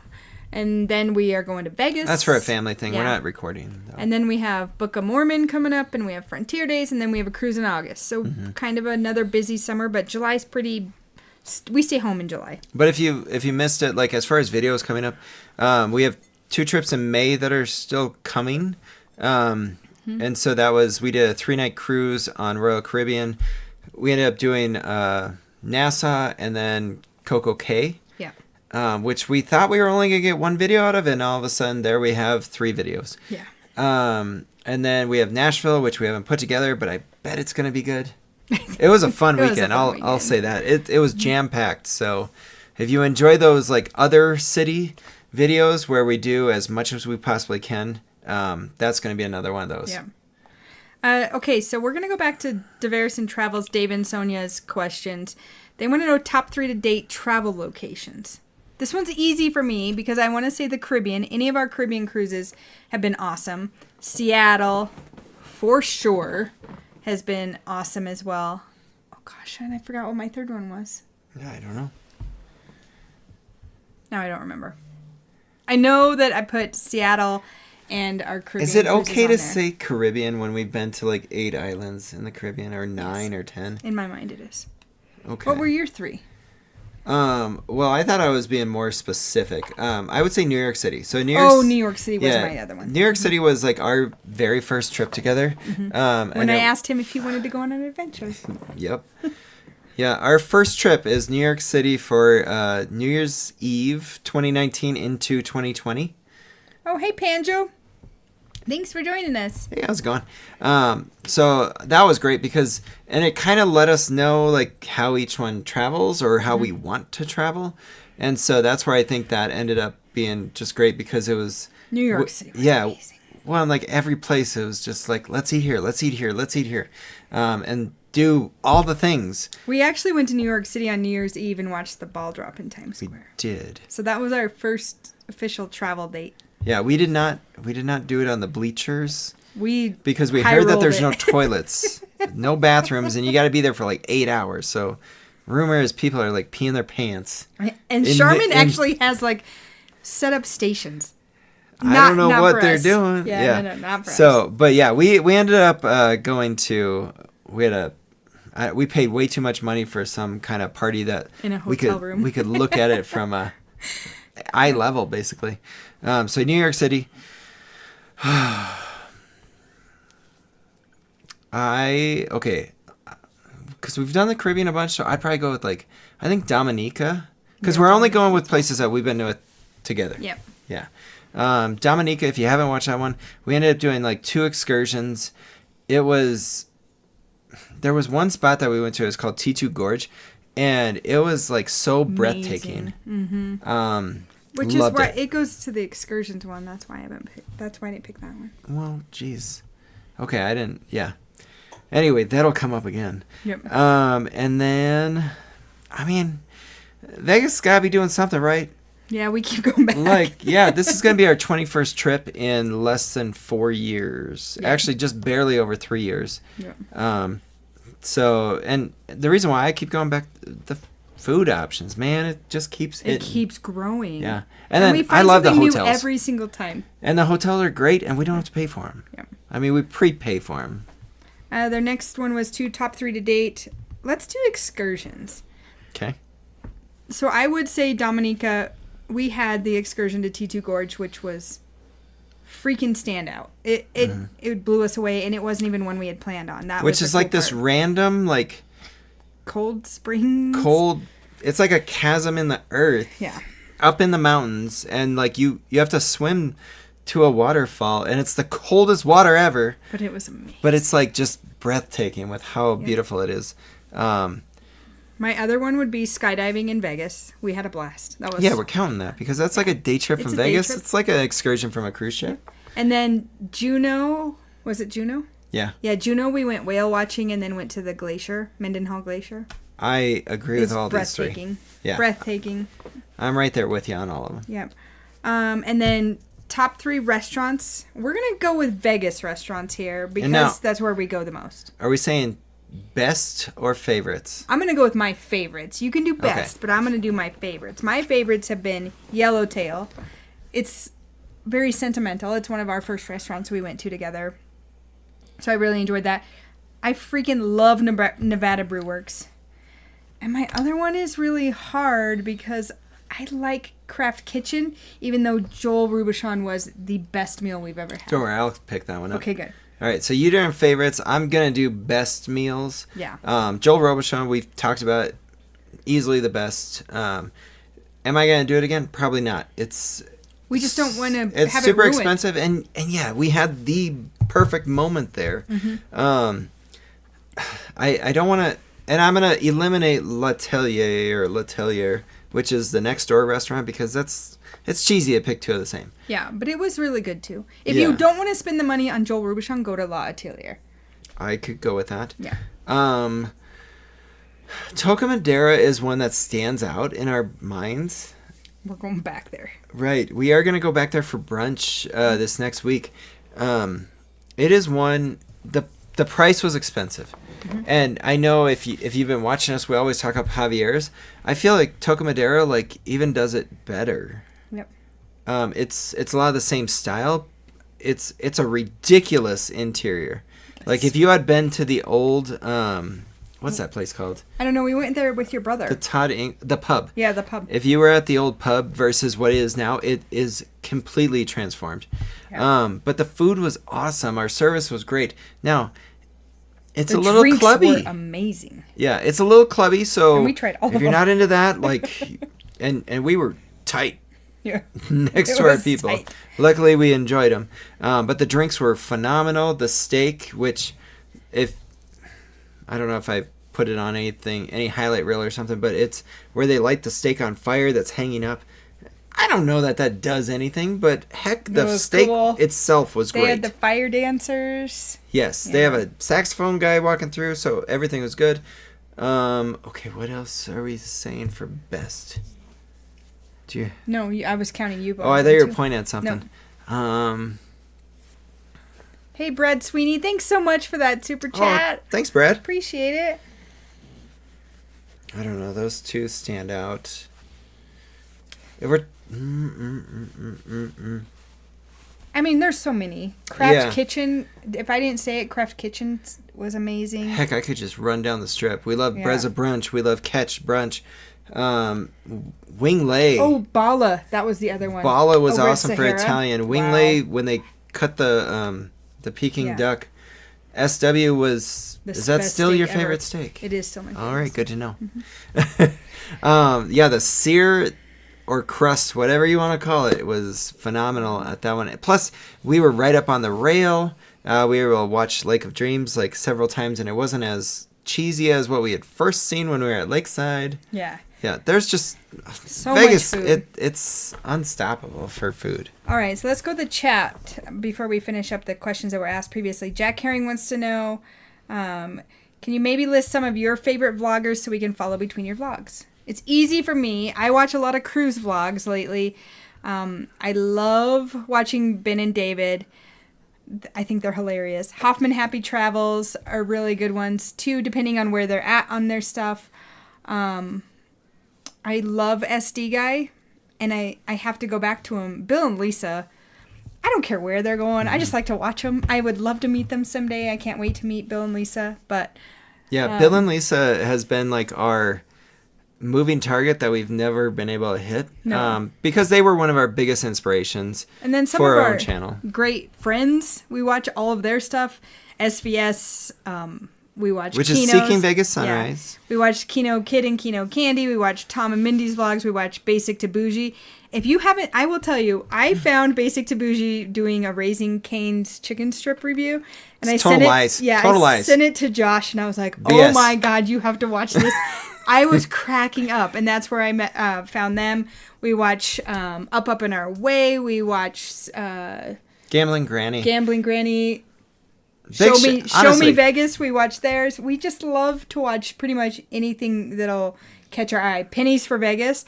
And then we are going to Vegas. That's for a family thing. Yeah. We're not recording, though. And then we have Book of Mormon coming up, and we have Frontier Days, and then we have a cruise in August. So kind of another busy summer, but July's pretty We stay home in July. But if you missed it, like as far as videos coming up, we have 2 trips in May that are still coming. And so we did a 3-night cruise on Royal Caribbean. We ended up doing Nassau and then Coco Cay. Yeah. Which we thought we were only going to get 1 video out of, and all of a sudden there we have 3 videos. Yeah. And then we have Nashville, which we haven't put together, but I bet it's going to be good. It was a fun weekend. I'll say that. It was jam-packed. So if you enjoy those like other city videos where we do as much as we possibly can, that's going to be another one of those. Yeah. Okay, so we're going to go back to Diverse and Travels, Dave and Sonia's questions. They want to know top 3 to date travel locations. This one's easy for me because I want to say the Caribbean. Any of our Caribbean cruises have been awesome. Seattle, for sure, has been awesome as well. Oh gosh, and I forgot what my third one was. Yeah, I don't know. No, I don't remember. I know that I put Seattle and our Caribbean. Is it cruises okay on to there. say Caribbean when we've been to like 8 islands in the Caribbean, or 9 or 10? In my mind, it is. Okay. What were your 3? Well, I thought I was being more specific. I would say New York City. So New York City was my other one. New York City was like our very first trip together. When I asked him if he wanted to go on an adventure. Yep. Yeah, our first trip is New York City for New Year's Eve 2019 into 2020. Oh, hey, Panjo. Thanks for joining us. Hey, how's it going? So that was great because, and it kind of let us know like how each one travels or how we want to travel. And so that's where I think that ended up being just great because it was New York City was amazing. Well, in like every place, it was just like, let's eat here, let's eat here, let's eat here. And do all the things. We actually went to New York City on New Year's Eve and watched the ball drop in Times Square. We did. So that was our first official travel date. Yeah, we did not do it on the bleachers. Because we high heard that rolled there's it. no toilets, no bathrooms, and you got to be there for like 8 hours. So rumor is people are like peeing their pants. And Charmin actually has like set up stations. I don't know not what for they're us. doing. Yeah, no, not for us. So, but yeah, we ended up going to, we paid way too much money for some kind of party that in a hotel room. We could look at it from eye level, basically. So New York City. Because we've done the Caribbean a bunch, so I'd probably go with like, I think Dominica. Because we're only going with places that we've been to together. Yep. Yeah. Dominica, if you haven't watched that one, we ended up doing like 2 excursions. There was one spot that we went to, it was called T2 Gorge, and it was like so breathtaking. Mm-hmm. Which is why it goes to the excursions one. That's why I didn't pick that one. Well, geez. Okay, I didn't. Yeah. Anyway, that'll come up again. Yep. And then, I mean, Vegas gotta be doing something, right? Yeah, we keep going back. Like, yeah, this is gonna be our 21st trip in less than 4 years. Yeah. Actually, just barely over 3 years. Yeah. So, and the reason why I keep going back, the food options, man, it just keeps hitting. It keeps growing. Yeah. And then we find I love the something hotels. new every single time. And the hotels are great, and we don't have to pay for them. Yeah. I mean, we prepay for them. Their next one was top 3 to date. Let's do excursions. Okay. So I would say Dominica, we had the excursion to T2 Gorge, which was freaking standout. It blew us away, and it wasn't even one we had planned on. Which is like this random, like... Cold springs? It's like a chasm in the earth. Yeah. Up in the mountains, and like you have to swim to a waterfall, and it's the coldest water ever. But it was amazing. But it's like just breathtaking with how beautiful it is. My other one would be skydiving in Vegas. We had a blast. That was we're counting that because that's like a day trip from Vegas. It's like an excursion from a cruise ship. And then Juneau, was it Juneau? Yeah. Yeah, Juneau, we went whale watching and then went to the glacier, Mendenhall Glacier. I agree with all these 3. Breathtaking. Yeah. Breathtaking. I'm right there with you on all of them. Yep. And then top 3 restaurants. We're going to go with Vegas restaurants here because that's where we go the most. Are we saying best or favorites? I'm going to go with my favorites. You can do best, but I'm going to do my favorites. My favorites have been Yellowtail. It's very sentimental. It's one of our first restaurants we went to together. So I really enjoyed that. I freaking love Nevada Brew Works. And my other one is really hard because I like Craft Kitchen, even though Joel Robuchon was the best meal we've ever had. Don't worry, I'll pick that one up. Okay, good. All right, so you doing favorites. I'm going to do best meals. Yeah. Joel Robuchon, we've talked about it, easily the best. Am I going to do it again? Probably not. We just don't want to have It's it super ruined. expensive, and yeah, we had the perfect moment there. I don't want to, and I'm going to eliminate L'Atelier, which is the next door restaurant, because it's cheesy to pick two of the same. Yeah, but it was really good too. If Yeah. you don't want to spend the money on Joel Robuchon, go to La Atelier. I could go with that. Yeah. Toca Madera is one that stands out in our minds. We're going back there. Right. We are going to go back there for brunch this next week. It is one, the price was expensive. And I know if you've been watching us, we always talk up Javier's. I feel like Toca Madera even does it better. Yep. It's a lot of the same style. It's a ridiculous interior. Like if you had been to the old what's that place called? I don't know. We went there with your brother. The pub. Yeah, the pub. If you were at the old pub versus what it is now, it is completely transformed. Yeah. But the food was awesome. Our service was great. Now, it's The a little drinks clubby. were amazing. Yeah, it's a little clubby. So And we tried all if of you're them. not into that, and we were tight Yeah. next It to our was people. tight. Luckily, we enjoyed them. But the drinks were phenomenal. The steak, which I don't know if I put it on any highlight reel or something, but it's where they light the steak on fire that's hanging up. I don't know that does anything, but heck, the was steak cool. itself was They great. had the fire dancers. Yes, they have a saxophone guy walking through, so everything was good. Okay, what else are we saying for best? Do you? No, I was counting you. Oh, I thought you were pointing at something. Hey, Brad Sweeney, thanks so much for that super chat. Oh, thanks, Brad. Appreciate it. I don't know. Those two stand out. If we're I mean, there's so many. Craft Yeah. Kitchen. If I didn't say it, Craft Kitchen was amazing. Heck, I could just run down the strip. We love Brezza Brunch. We love Catch Brunch. Wing Lay. Oh, Bala. That was the other one. Bala was Over at awesome for Sahara. Italian. Wing Wow. Lay, when they cut the Peking duck. SW was... The is that best still steak your ever. favorite steak? It is still my favorite. All right, good to know. Yeah, the sear or crust, whatever you want to call it, was phenomenal at that one. Plus, we were right up on the rail. We were able to watch Lake of Dreams several times, and it wasn't as cheesy as what we had first seen when we were at Lakeside. Yeah. Yeah, there's just So Vegas. much food. It's unstoppable for food. All right, so let's go to the chat before we finish up the questions that were asked previously. Jack Herring wants to know, can you maybe list some of your favorite vloggers so we can follow between your vlogs? It's easy for me. I watch a lot of cruise vlogs lately. I love watching Ben and David. I think they're hilarious. Hoffman Happy Travels are really good ones too, depending on where they're at on their stuff. I love SD Guy, and I have to go back to him. Bill and Lisa, I don't care where they're going. I just like to watch them. I would love to meet them someday. I can't wait to meet Bill and Lisa. But Yeah, Bill and Lisa has been like our moving target that we've never been able to hit. No. Because they were one of our biggest inspirations and then some for of our our own channel. great friends, we watch all of their stuff. SVS, we watch Which is Kino's. Seeking Vegas Sunrise. Yeah. We watched Kino Kid and Kino Candy. We watched Tom and Mindy's vlogs. We watched Basic to Bougie. If you haven't, I will tell you, I found Basic to Bougie doing a Raising Cane's chicken strip review. And I sent lies. it. Yeah, Total I lies. sent it to Josh, and I was like, BS. "Oh my God, you have to watch this." I was cracking up, and that's where I found them. We watch Up and Our Way. We watch Gambling Granny. Gambling Granny. Big Show me honestly, Vegas. We watch theirs. We just love to watch pretty much anything that'll catch our eye. Pennies for Vegas.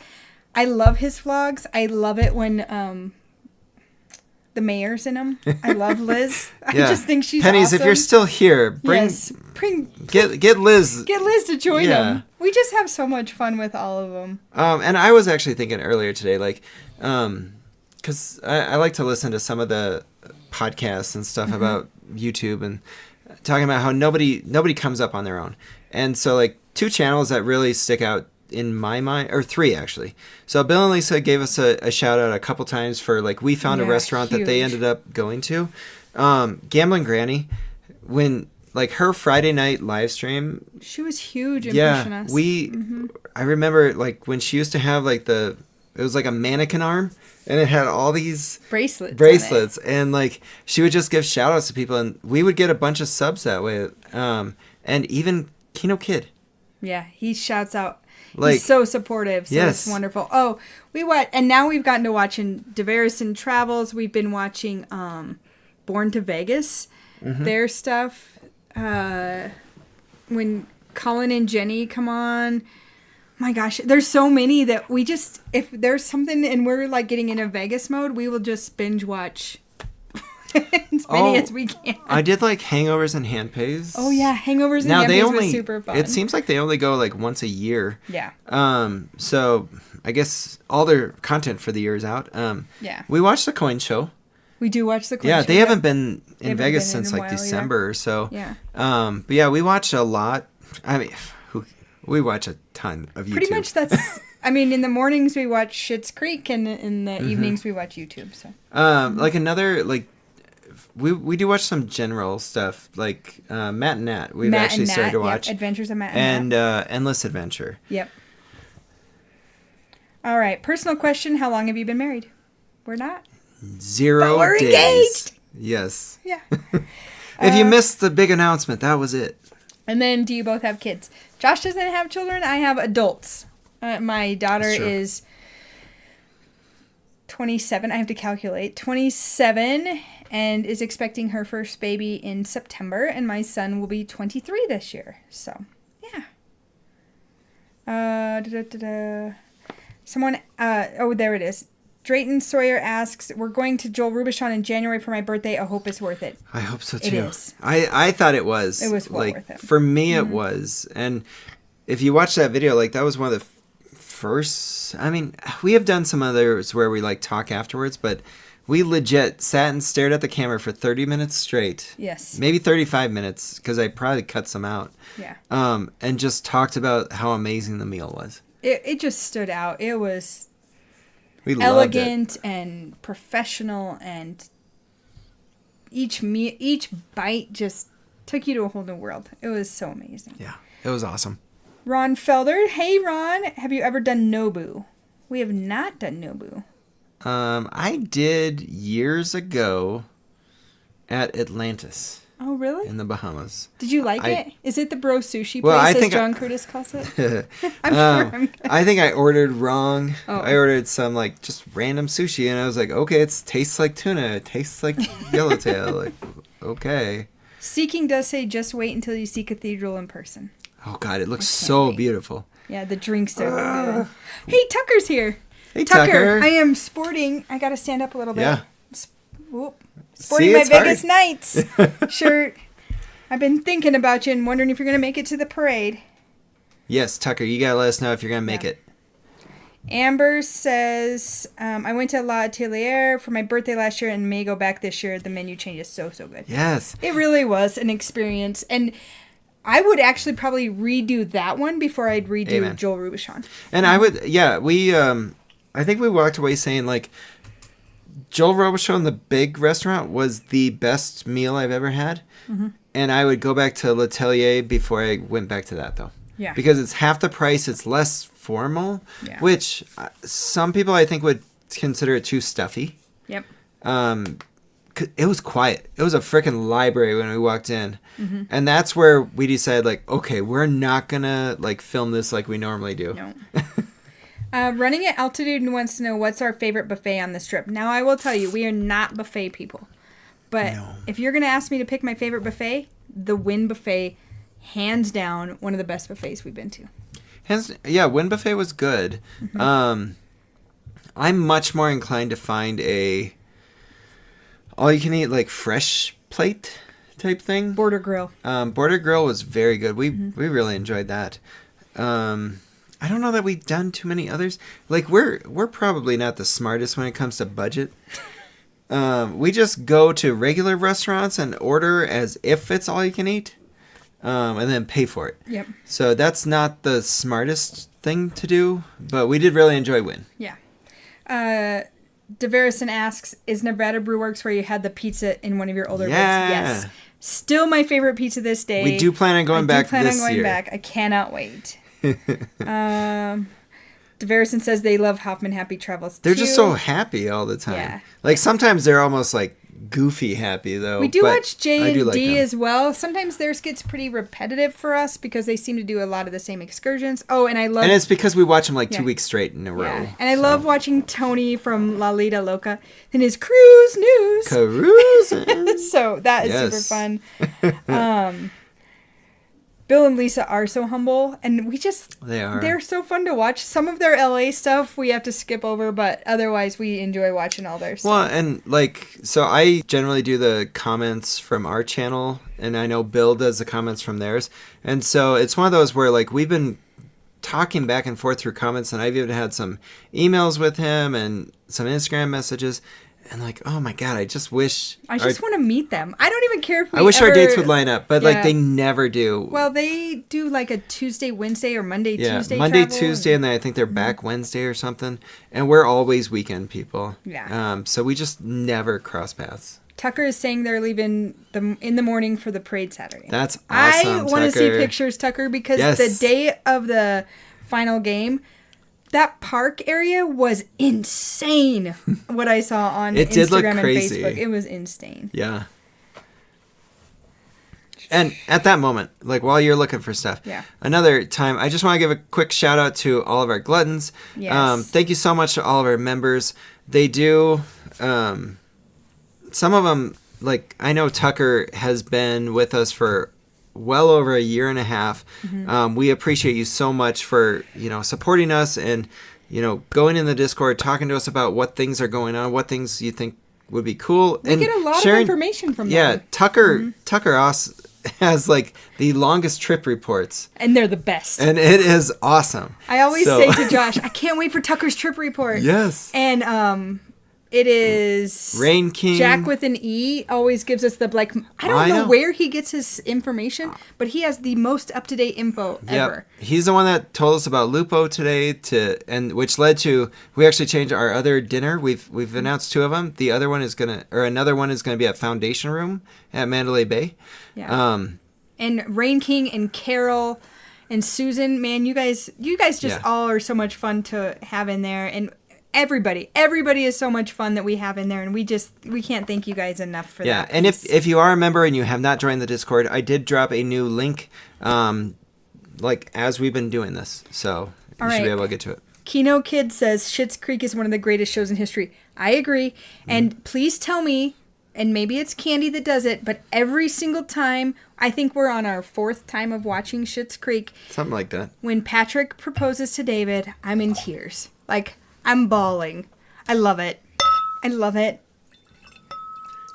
I love his vlogs. I love it when the mayor's in them. I love Liz. I just think she's Pennies, awesome. if you're still here, bring get Liz. Get Liz to join Yeah. them. We just have so much fun with all of them. And I was actually thinking earlier today, like, because I like to listen to some of the podcasts and stuff about YouTube and talking about how nobody comes up on their own. And so, like, two channels that really stick out in my mind, or three actually. So Bill and Lisa gave us a shout out a couple times for like we found a restaurant that they ended up going to. Gambling Granny, when like her Friday night live stream, she was huge in pushing us. I remember like when she used to have like it was like a mannequin arm and it had all these bracelets and like she would just give shout outs to people and we would get a bunch of subs that way. And even Kino Kid. Yeah, he shouts out. Like, he's so supportive. So it's wonderful. Oh, and now we've gotten to watching Devarison Travels. We've been watching Born to Vegas, their stuff. When Colin and Jenny come on, my gosh, there's so many that if there's something and we're like getting into Vegas mode, we will just binge watch as many as we can. I did like Hangovers and Handpays. Oh yeah, Hangovers and Handpays was super fun. It seems like they only go like once a year. Yeah. So I guess all their content for the year is out. Yeah. We watched the Coin Show. We do watch the Coin Show. Yeah, they haven't been in Vegas since like December or so. Yeah. But yeah, we watch a lot. I mean, we watch a ton of YouTube. Pretty much that's. I mean, in the mornings we watch Schitt's Creek, and in the evenings we watch YouTube. So. Like another like. We do watch some general stuff like Matt and Nat. We've actually started to watch Adventures of Matt and Nat. Endless Adventure. Yep. All right. Personal question: how long have you been married? We're not. 0 but we're days. Engaged. Yes. Yeah. If you missed the big announcement, that was it. And then, do you both have kids? Josh doesn't have children. I have adults. My daughter is 27. I have to calculate. 27. And is expecting her first baby in September. And my son will be 23 this year. So, yeah. Someone, there it is. Drayton Sawyer asks, we're going to Joel Robuchon in January for my birthday. I hope it's worth it. I hope so, too. It is. I thought it was. It was well worth it. For me, it was. And if you watch that video, like, that was one of the first... I mean, we have done some others where we, like, talk afterwards, but... We legit sat and stared at the camera for 30 minutes straight. Yes. Maybe 35 minutes, because I probably cut some out. Yeah. And just talked about how amazing the meal was. It just stood out. It was elegant and professional, and each bite just took you to a whole new world. It was so amazing. Yeah, it was awesome. Ron Felder. Hey, Ron. Have you ever done Nobu? We have not done Nobu. I did years ago at Atlantis. Oh, really? In the Bahamas. Did you like it? Is it the bro sushi place, as John Curtis calls it? I think I ordered wrong. Oh. I ordered some, like, just random sushi, and I was like, okay, it tastes like tuna. It tastes like yellowtail. Like, okay. Seeking does say, just wait until you see Cathedral in person. Oh, God, it looks so beautiful. Yeah, the drinks are good. Hey, Tucker's here. Hey, Tucker. I am sporting. I got to stand up a little bit. Yeah. Sporting my Vegas Knights shirt. I've been thinking about you and wondering if you're going to make it to the parade. Yes, Tucker, you got to let us know if you're going to make it. Amber says, I went to La Atelier for my birthday last year and may go back this year. The menu change is so good. Yes. It really was an experience. And I would actually probably redo that one before I'd redo Joel Robuchon. And I would, I think we walked away saying, like, Joel Robuchon, the big restaurant, was the best meal I've ever had. Mm-hmm. And I would go back to L'Atelier before I went back to that, though. Yeah. Because it's half the price, it's less formal, which some people, I think, would consider it too stuffy. Yep. It was quiet. It was a freaking library when we walked in. Mm-hmm. And that's where we decided, like, okay, we're not going to, like, film this like we normally do. No. Running at Altitude wants to know what's our favorite buffet on the Strip. Now, I will tell you, we are not buffet people. But if you're going to ask me to pick my favorite buffet, the Wynn Buffet, hands down, one of the best buffets we've been to. Wynn Buffet was good. Mm-hmm. I'm much more inclined to find a all-you-can-eat, like, fresh plate type thing. Border Grill. Border Grill was very good. We really enjoyed that. I don't know that we've done too many others. Like, we're probably not the smartest when it comes to budget. We just go to regular restaurants and order as if it's all you can eat. and then pay for it. Yep. So that's not the smartest thing to do, but we did really enjoy Wynn. Yeah. Deverison asks, is Nevada Brew Works where you had the pizza in one of your older bits? Yes. Still my favorite pizza this day. We do plan on going back this year. I cannot wait. Deverison says they love Hoffman Happy Travels They're too. just so happy all the time. Yeah. Like sometimes they're almost like goofy happy though. We do but watch J and like D them. as well. Sometimes theirs gets pretty repetitive for us because they seem to do a lot of the same excursions. Oh, and I love... And it's because we watch them like 2 weeks straight in a row. Yeah. And I love watching Tony from La Lita Loca and his cruise news. Carousing. So that is super fun. Bill and Lisa are so humble, and we just... They are. They're so fun to watch. Some of their LA stuff we have to skip over, but otherwise we enjoy watching all their stuff. Well, and like, so I generally do the comments from our channel, and I know Bill does the comments from theirs. And so it's one of those where like we've been talking back and forth through comments, and I've even had some emails with him and some Instagram messages. And like, oh my God, I just wish... I just want to meet them. I don't even care if we I wish ever... our dates would line up, but like they never do. Well, they do like a Tuesday, Wednesday, or Monday, Tuesday Monday, travel, Tuesday, and then I think they're back Wednesday or something. And we're always weekend people. Yeah. So we just never cross paths. Tucker is saying they're leaving in the morning for the parade Saturday. That's awesome, I want to see pictures, Tucker, because the day of the final game... That park area was insane. What I saw on it did look Instagram crazy. and Facebook, it was insane. Yeah. And at that moment, like while you're looking for stuff, another time, I just want to give a quick shout out to all of our gluttons. Yes. Thank you so much to all of our members. They do, some of them, like I know Tucker has been with us for well over a year and a half. We appreciate you so much for, supporting us and, going in the Discord, talking to us about what things are going on, what things you think would be cool. We get a lot of information from them. Yeah, Tucker has like the longest trip reports. And they're the best. And it is awesome. I always say to Josh, I can't wait for Tucker's trip report. Yes. And it is Rain King. Jack with an E always gives us the I don't know where he gets his information, but he has the most up to date info ever. He's the one that told us about Lupo today, which led to we actually changed our other dinner. We've announced 2 of them. The other one is another one is gonna be at Foundation Room at Mandalay Bay. Yeah. And Rain King and Carol and Susan, man, you guys just all are so much fun to have in there, and everybody is so much fun that we have in there, and we can't thank you guys enough for that. Yeah, and if you are a member and you have not joined the Discord, I did drop a new link, as we've been doing this, so you should be able to get to it. Kino Kid says Schitt's Creek is one of the greatest shows in history. I agree, and please tell me, and maybe it's Candy that does it, but every single time, I think we're on our 4th time of watching Schitt's Creek. Something like that. When Patrick proposes to David, I'm in tears. I'm bawling. I love it.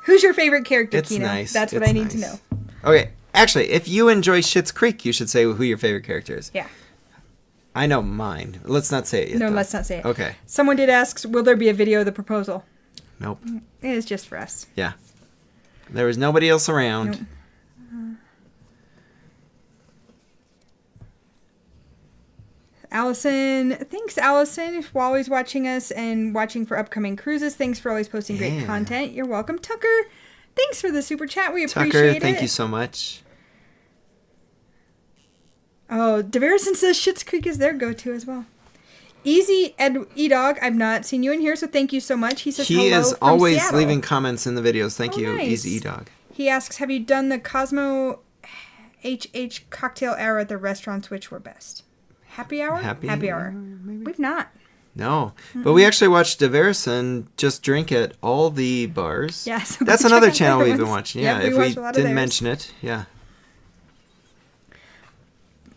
Who's your favorite character, It's Kino? nice. That's what I need to know. Okay, actually, if you enjoy Schitt's Creek, you should say who your favorite character is. Yeah. I know mine. Let's not say it yet. No, though. let's not say it. Okay. Someone did ask, will there be a video of the proposal? Nope. It is just for us. Yeah. There was nobody else around. Nope. Allison, thanks, Allison, for always watching us and watching for upcoming cruises. Thanks for always posting great content. You're welcome. Tucker, thanks for the super chat. We appreciate it. Tucker, thank you so much. Oh, Deverison says Schitt's Creek is their go-to as well. Easy E-Dog, I've not seen you in here, so thank you so much. He says hello is from always Seattle. leaving comments in the videos. Thank you, nice. Easy E-Dog. He asks, have you done the Cosmo HH cocktail hour at the restaurants? Which were best? Happy hour? Happy hour. Maybe? We've not. No. But we actually watched Deverison just drink at all the bars. Yeah, so that's another channel we've been watching. Yeah, we if we didn't mention it. Yeah.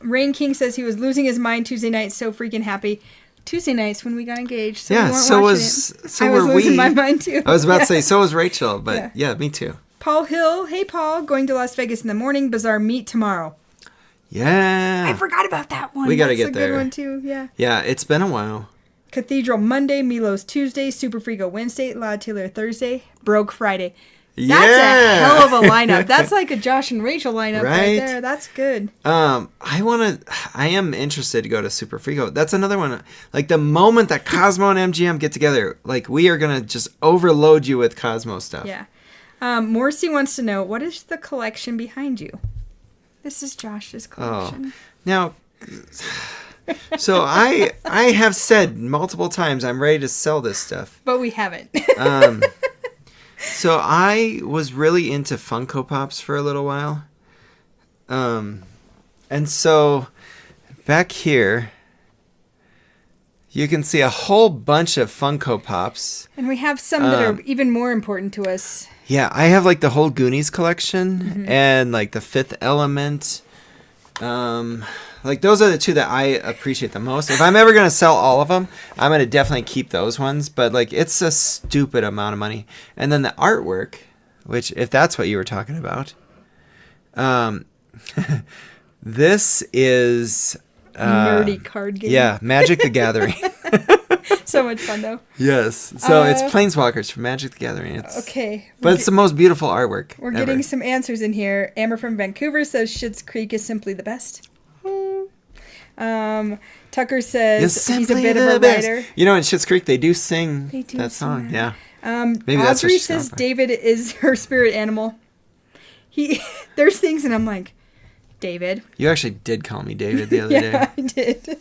Rain King says he was losing his mind Tuesday night, so freaking happy. Tuesday nights when we got engaged. So yeah, we weren't so watching was it. so I were was losing we. my mind too. I was about to say so was Rachel, but yeah, me too. Paul Hill, hey Paul, going to Las Vegas in the morning. Bazaar meet tomorrow. Yeah. I forgot about that one. We got to get there. That's a good one too. Yeah. Yeah, it's been a while. Cathedral Monday, Milos Tuesday, Super Frigo Wednesday, La Taylor Thursday, Broke Friday. That's a hell of a lineup. That's like a Josh and Rachel lineup right there. That's good. I am interested to go to Super Frico. That's another one. Like the moment that Cosmo and MGM get together, like we are going to just overload you with Cosmo stuff. Yeah. Morrissey wants to know, what is the collection behind you? This is Josh's collection. Now, so I have said multiple times I'm ready to sell this stuff. But we haven't. So I was really into Funko Pops for a little while. And so back here, you can see a whole bunch of Funko Pops. And we have some that are even more important to us. Yeah, I have like the whole Goonies collection and like the Fifth Element. Like those are the two that I appreciate the most. If I'm ever going to sell all of them, I'm going to definitely keep those ones. But like it's a stupid amount of money. And then the artwork, which if that's what you were talking about, this is nerdy card game. Yeah, Magic the Gathering. So much fun though. Yes. So it's Planeswalkers from Magic the Gathering. Okay. But it's the most beautiful artwork. We're getting some answers in here. Amber from Vancouver says Schitt's Creek is simply the best. Tucker says he's a bit of a writer. You know, in Schitt's Creek, they do sing that song. That. Yeah. Maybe that's what Audrey she's says David is her spirit animal. There's things, and I'm like, David. You actually did call me David the other day. Yeah, I did.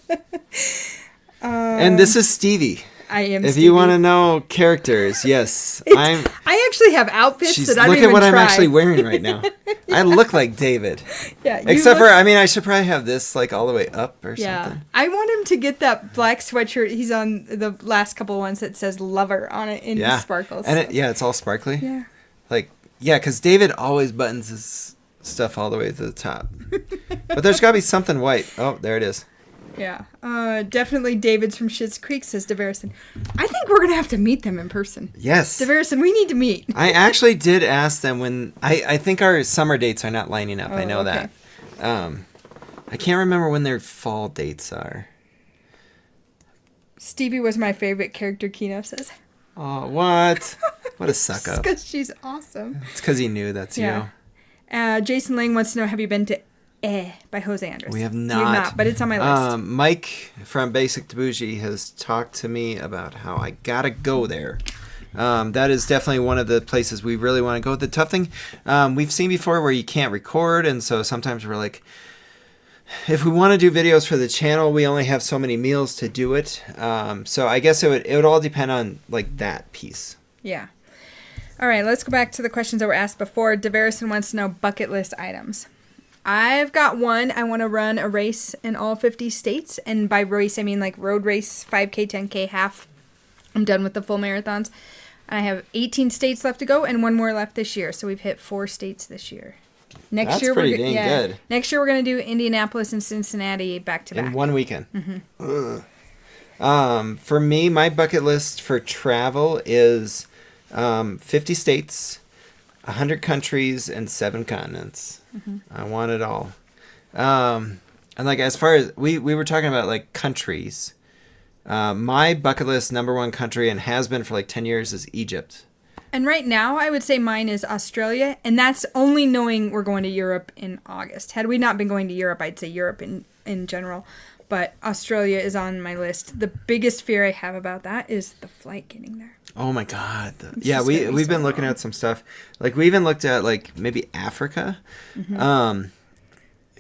And this is Stevie. I am. If Stevie. you want to know characters, yes, I actually have outfits that I don't even Look at what try. I'm actually wearing right now. I look like David. Yeah. Except for, I mean, I should probably have this like all the way up or something. I want him to get that black sweatshirt. He's on the last couple ones that says "Lover" on it in sparkles. And it's all sparkly. Yeah. Like, yeah, because David always buttons his stuff all the way to the top. But there's got to be something white. Oh, there it is. Yeah. Definitely David's from Schitt's Creek, says Deverison. I think we're going to have to meet them in person. Yes. Deverison, we need to meet. I actually did ask them when... I think our summer dates are not lining up. I know that. I can't remember when their fall dates are. Stevie was my favorite character, Kino says. Oh, what? What a suck up. Because she's awesome. It's because he knew that's you. Jason Lang wants to know, have you been to by Jose Andres? We have not. But it's on my list. Mike from Basic to Bougie has talked to me about how I gotta go there. That is definitely one of the places we really want to go. The tough thing, we've seen before where you can't record, and so sometimes we're like, if we want to do videos for the channel, we only have so many meals to do it. So I guess it would all depend on like that piece. Yeah. All right, let's go back to the questions that were asked before. Deverison wants to know bucket list items. I've got one. I want to run a race in all 50 states. And by race, I mean like road race, 5K, 10K, half. I'm done with the full marathons. I have 18 states left to go and one more left this year. So we've hit 4 states this year. Next year, pretty dang good. Next year, we're going to do Indianapolis and Cincinnati back to back. In one weekend. Mm-hmm. For me, my bucket list for travel is 50 states, 100 countries, and 7 continents. Mm-hmm. I want it all. And like as far as we were talking about like countries, my bucket list #1 country and has been for like 10 years is Egypt. And right now, I would say mine is Australia, and that's only knowing we're going to Europe in August. Had we not been going to Europe, I'd say Europe in general. But Australia is on my list. The biggest fear I have about that is the flight getting there. Oh my God. Yeah, we've been looking at some stuff. Like we even looked at like maybe Africa. Mm-hmm.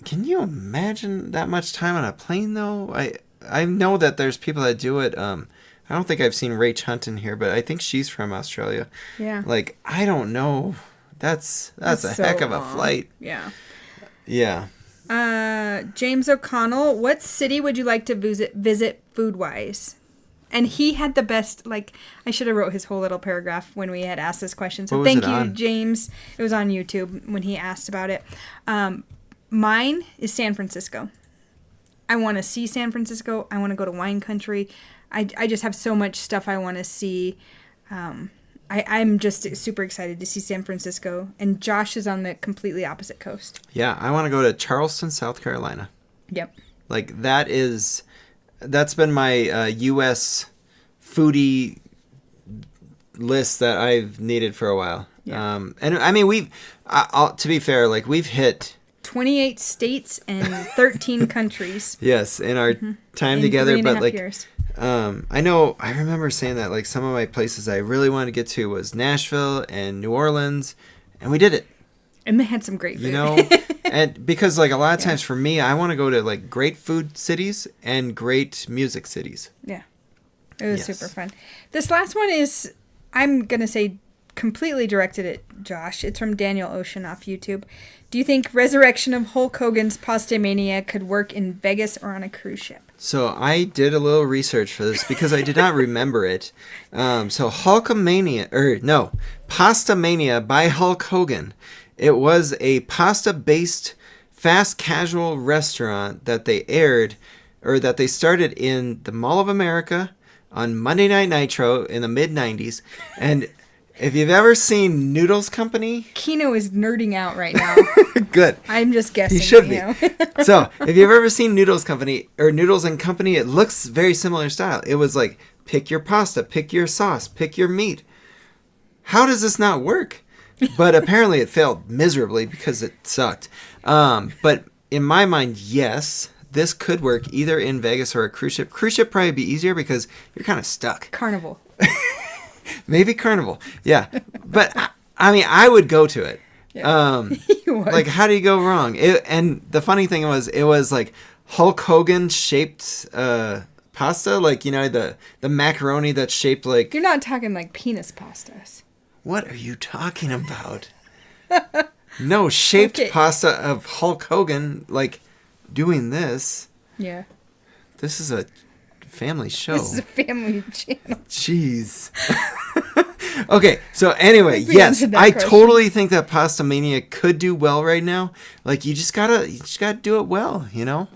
Can you imagine that much time on a plane though? I know that there's people that do it. I don't think I've seen Rach Hunt in here, but I think she's from Australia. Yeah. Like, I don't know. That's a so heck of a flight. Yeah. Yeah. James O'Connell, what city would you like to visit food-wise? And he had the best, like, I should have wrote his whole little paragraph when we had asked this question. So thank you, James. It was on YouTube when he asked about it. Mine is San Francisco. I want to see San Francisco. I want to go to wine country. I just have so much stuff I want to see. I'm just super excited to see San Francisco. And Josh is on the completely opposite coast. Yeah, I want to go to Charleston, South Carolina. Yep. Like, that's been my U.S. foodie list that I've needed for a while. Yeah. And I mean, to be fair, like we've hit 28 states and 13 countries. Yes, in our time in together, 3.5 but like years. I remember saying that like some of my places I really wanted to get to was Nashville and New Orleans, and we did it. And they had some great food. You know, and because like a lot of times for me, I want to go to like great food cities and great music cities. Yeah. It was super fun. This last one is, I'm going to say, completely directed at Josh. It's from Daniel Ocean off YouTube. Do you think Resurrection of Hulk Hogan's Pasta Mania could work in Vegas or on a cruise ship? So I did a little research for this because I did not remember it. So Hulkamania, Pasta Mania by Hulk Hogan. It was a pasta-based fast casual restaurant that they started in the Mall of America on Monday Night Nitro in the mid-90s. And if you've ever seen Noodles Company... Kino is nerding out right now. Good. I'm just guessing. He should be. So, if you've ever seen Noodles Company, or Noodles and Company, it looks very similar style. It was like, pick your pasta, pick your sauce, pick your meat. How does this not work? But apparently it failed miserably because it sucked. But in my mind, yes, this could work either in Vegas or a cruise ship. Cruise ship probably be easier because you're kind of stuck. Carnival. Maybe Carnival. Yeah. But, I mean, I would go to it. Yeah. You would. Like, how do you go wrong? And the funny thing was, it was like Hulk Hogan shaped pasta. Like, you know, the macaroni that's shaped like... You're not talking like penis pastas. What are you talking about? No, shaped pasta of Hulk Hogan, like, doing this. Yeah. This is a family show. This is a family channel. Jeez. Okay, so anyway, yes, I totally think that Pasta Mania could do well right now. Like, you just gotta do it well, you know?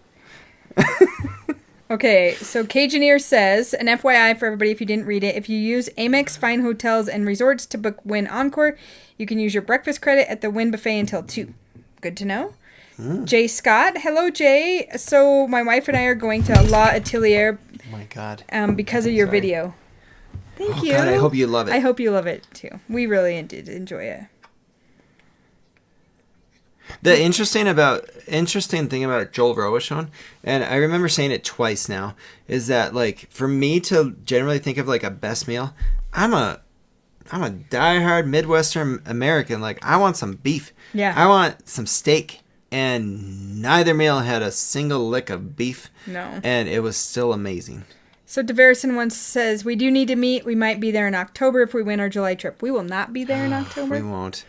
Okay, so Cajunier says, an FYI for everybody if you didn't read it, if you use Amex Fine Hotels and Resorts to book Wynn Encore, you can use your breakfast credit at the Wynn Buffet until 2. Good to know. Jay Scott. Hello, Jay. So my wife and I are going to La Atelier. Oh, my God. Because of your video. Thank you. God, I hope you love it. I hope you love it, too. We really did enjoy it. The interesting thing about Joel Robichon, and I remember saying it twice now, is that like for me to generally think of like a best meal, I'm a diehard Midwestern American. Like I want some beef. Yeah. I want some steak, and neither meal had a single lick of beef. No. And it was still amazing. So DeVerison once says, we do need to meet. We might be there in October if we win our July trip. We will not be there in October. We won't.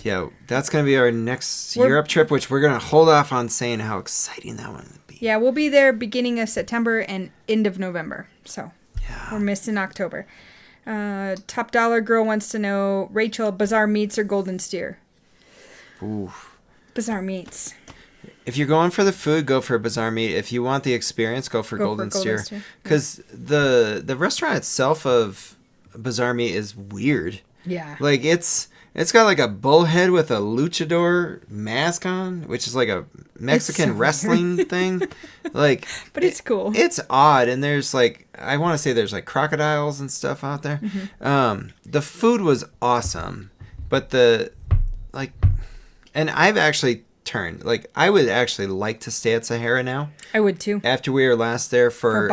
Yeah, that's going to be our next Europe trip, which we're going to hold off on saying how exciting that one would be. Yeah, we'll be there beginning of September and end of November. So we're missing October. Top Dollar Girl wants to know, Rachael, Bazaar Meats or Golden Steer? Ooh. Bazaar Meats. If you're going for the food, go for Bazaar Meat. If you want the experience, go for Golden Steer. Because the restaurant itself of Bazaar Meat is weird. Yeah. Like it's got like a bullhead with a luchador mask on, which is like a Mexican wrestling thing. Like, but it's cool. It's odd, and there's like I want to say there's like crocodiles and stuff out there. Mm-hmm. The food was awesome, but and I've actually turned. Like, I would actually like to stay at Sahara now. I would too. After we were last there for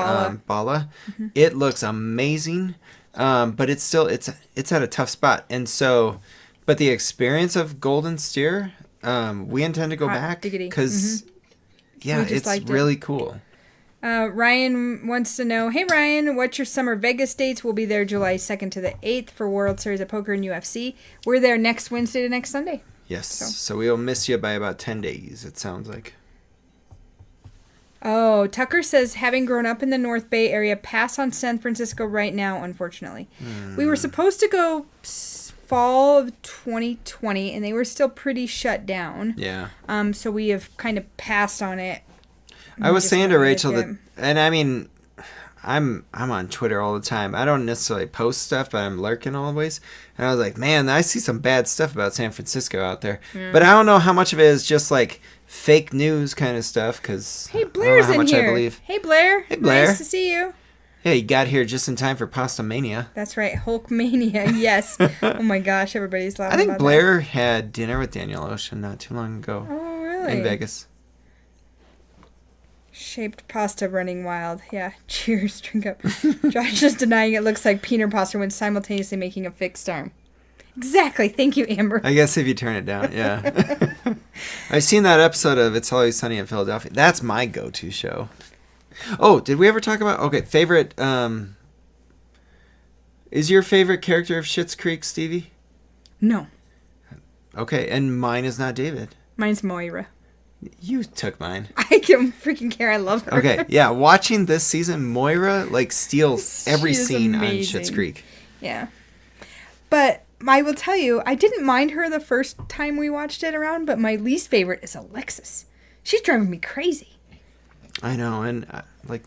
Bala. Mm-hmm. It looks amazing, but it's still it's at a tough spot, and so. But the experience of Golden Steer, we intend to go back because, it's really cool. Ryan wants to know, hey Ryan, what's your summer Vegas dates? We'll be there July 2nd to the 8th for World Series of Poker and UFC. We're there next Wednesday to next Sunday. Yes, so we will miss you by about 10 days, it sounds like. Oh, Tucker says, having grown up in the North Bay area, pass on San Francisco right now, unfortunately. We were supposed to go fall of 2020, and they were still pretty shut down. Yeah. So we have kind of passed on it. I was saying to Rachel that, and I mean, I'm on Twitter all the time. I don't necessarily post stuff, but I'm lurking always. And I was like, man, I see some bad stuff about San Francisco out there. But I don't know how much of it is just like fake news kind of stuff. Because hey, Blair's in here. I believe. Hey, Blair. Hey, Blair. Nice to see you. Hey, you got here just in time for Pasta Mania. That's right, Hulkmania. Yes. Oh my gosh, everybody's laughing. I think about Blair had dinner with Daniel Ocean not too long ago. Oh, really? In Vegas. Shaped pasta running wild. Yeah. Cheers. Drink up. Josh is denying it looks like peanut pasta when simultaneously making a fixed arm. Exactly. Thank you, Amber. I guess if you turn it down, yeah. I've seen that episode of It's Always Sunny in Philadelphia. That's my go-to show. Oh, did we ever talk about... Okay, favorite... Is your favorite character of Schitt's Creek Stevie? No. Okay, and mine is not David. Mine's Moira. You took mine. I don't freaking care. I love her. Okay, yeah. Watching this season, Moira steals every She's scene amazing. on Schitt's Creek. Yeah. But I will tell you, I didn't mind her the first time we watched it around, but my least favorite is Alexis. She's driving me crazy. I know, and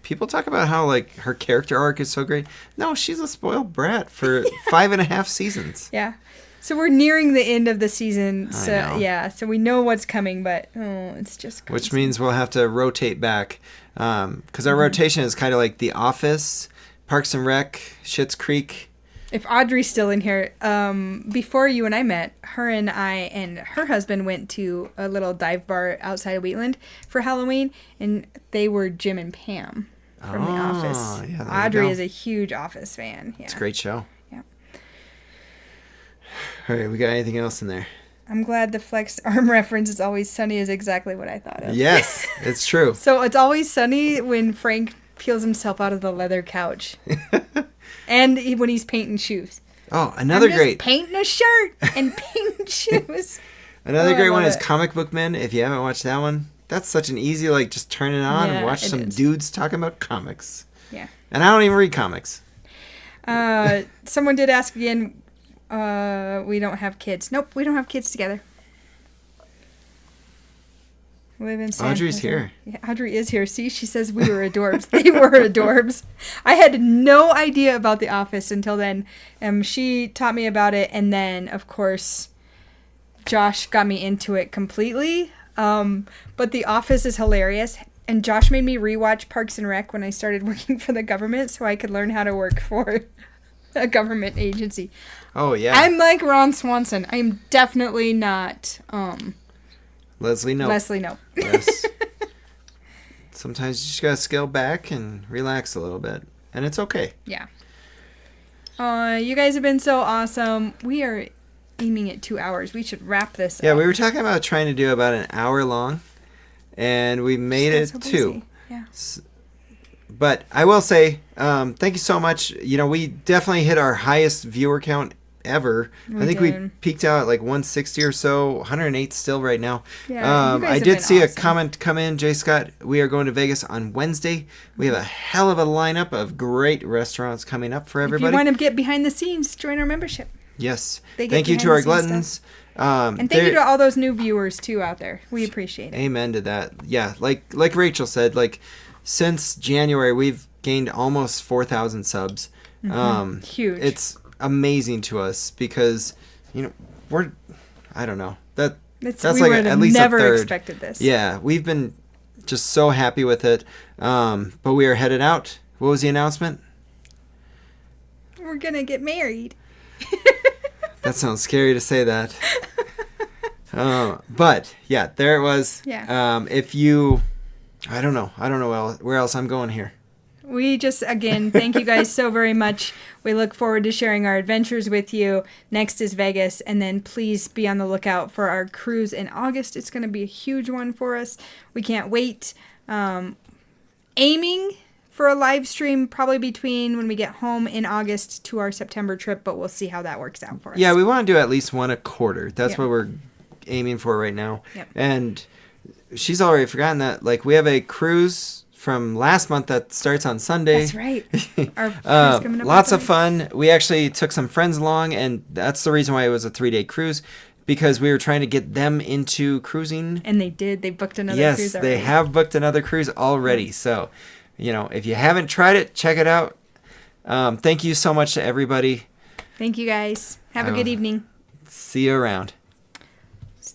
people talk about how her character arc is so great. No, she's a spoiled brat for 5.5 seasons. Yeah. So we're nearing the end of the season. So I know. yeah, so we know what's coming, but it's just crazy. Which means we'll have to rotate back, because our rotation is kind of like The Office, Parks and Rec, Schitt's Creek. If Audrey's still in here, before you and I met, her and I and her husband went to a little dive bar outside of Wheatland for Halloween, and they were Jim and Pam from The Office. Yeah, there Audrey you go. is a huge Office fan. Yeah. It's a great show. Yeah. All right, we got anything else in there? I'm glad the flex arm reference It's Always Sunny is exactly what I thought of. Yes, it's true. So It's Always Sunny when Frank peels himself out of the leather couch. And when he's painting shoes. Oh, another I'm just great. painting a shirt and painting shoes. Another I great love one is it. Comic Book Men. If you haven't watched that one, that's such an easy just turn it on and Yeah, watch it some is. dudes talking about comics. Yeah. And I don't even read comics. Someone did ask again. We don't have kids. Nope, we don't have kids together. We live in San Audrey's Jose. here. Yeah, Audrey is here. See, she says we were adorbs. They were adorbs. I had no idea about The Office until then. She taught me about it, and then, of course, Josh got me into it completely. But The Office is hilarious, and Josh made me rewatch Parks and Rec when I started working for the government so I could learn how to work for a government agency. Oh, yeah. I'm like Ron Swanson. I'm definitely not Leslie Knope. Leslie Knope. Yes. Sometimes you just gotta scale back and relax a little bit. And it's okay. Yeah. You guys have been so awesome. We are aiming at 2 hours. We should wrap this Yeah, up. we were talking about trying to do about an hour long. And we made it So 2. busy. Yeah. But I will say, thank you so much. We definitely hit our highest viewer count ever. I think we did. peaked out at 160 or so, 108 still right now. Yeah, you guys I have did been see a awesome. comment come in, Jay Scott. We are going to Vegas on Wednesday. We have a hell of a lineup of great restaurants coming up for If everybody. you want to get behind the scenes, join our membership. Yes. They get Thank you to behind our the scenes gluttons. And thank you to all those new viewers, too, out there. We appreciate it. Amen to that. Yeah, like Rachel said, since January we've gained almost 4,000 subs. Huge. It's amazing to us because we're I don't know. That's we like would at have least never a third. expected this. Yeah, we've been just so happy with it. But we are headed out. What was the announcement? We're going to get married. That sounds scary to say that. But yeah, there it was. Yeah. I don't know where else I'm going here. We just, again, thank you guys so very much. We look forward to sharing our adventures with you. Next is Vegas, and then please be on the lookout for our cruise in August. It's going to be a huge one for us. We can't wait. Aiming for a live stream probably between when we get home in August to our September trip, but we'll see how that works out for us. Yeah, we want to do at least one a quarter. That's Yep. what we're aiming for right now. Yep. And she's already forgotten that. We have a cruise from last month that starts on Sunday. That's right. Our cruise coming up on Lots of Sunday. fun. We actually took some friends along, and that's the reason why it was a 3-day cruise, because we were trying to get them into cruising. And they did. They booked another cruise Yes, already. they have booked another cruise already. So, if you haven't tried it, check it out. Thank you so much to everybody. Thank you guys. Have a good evening. See you around.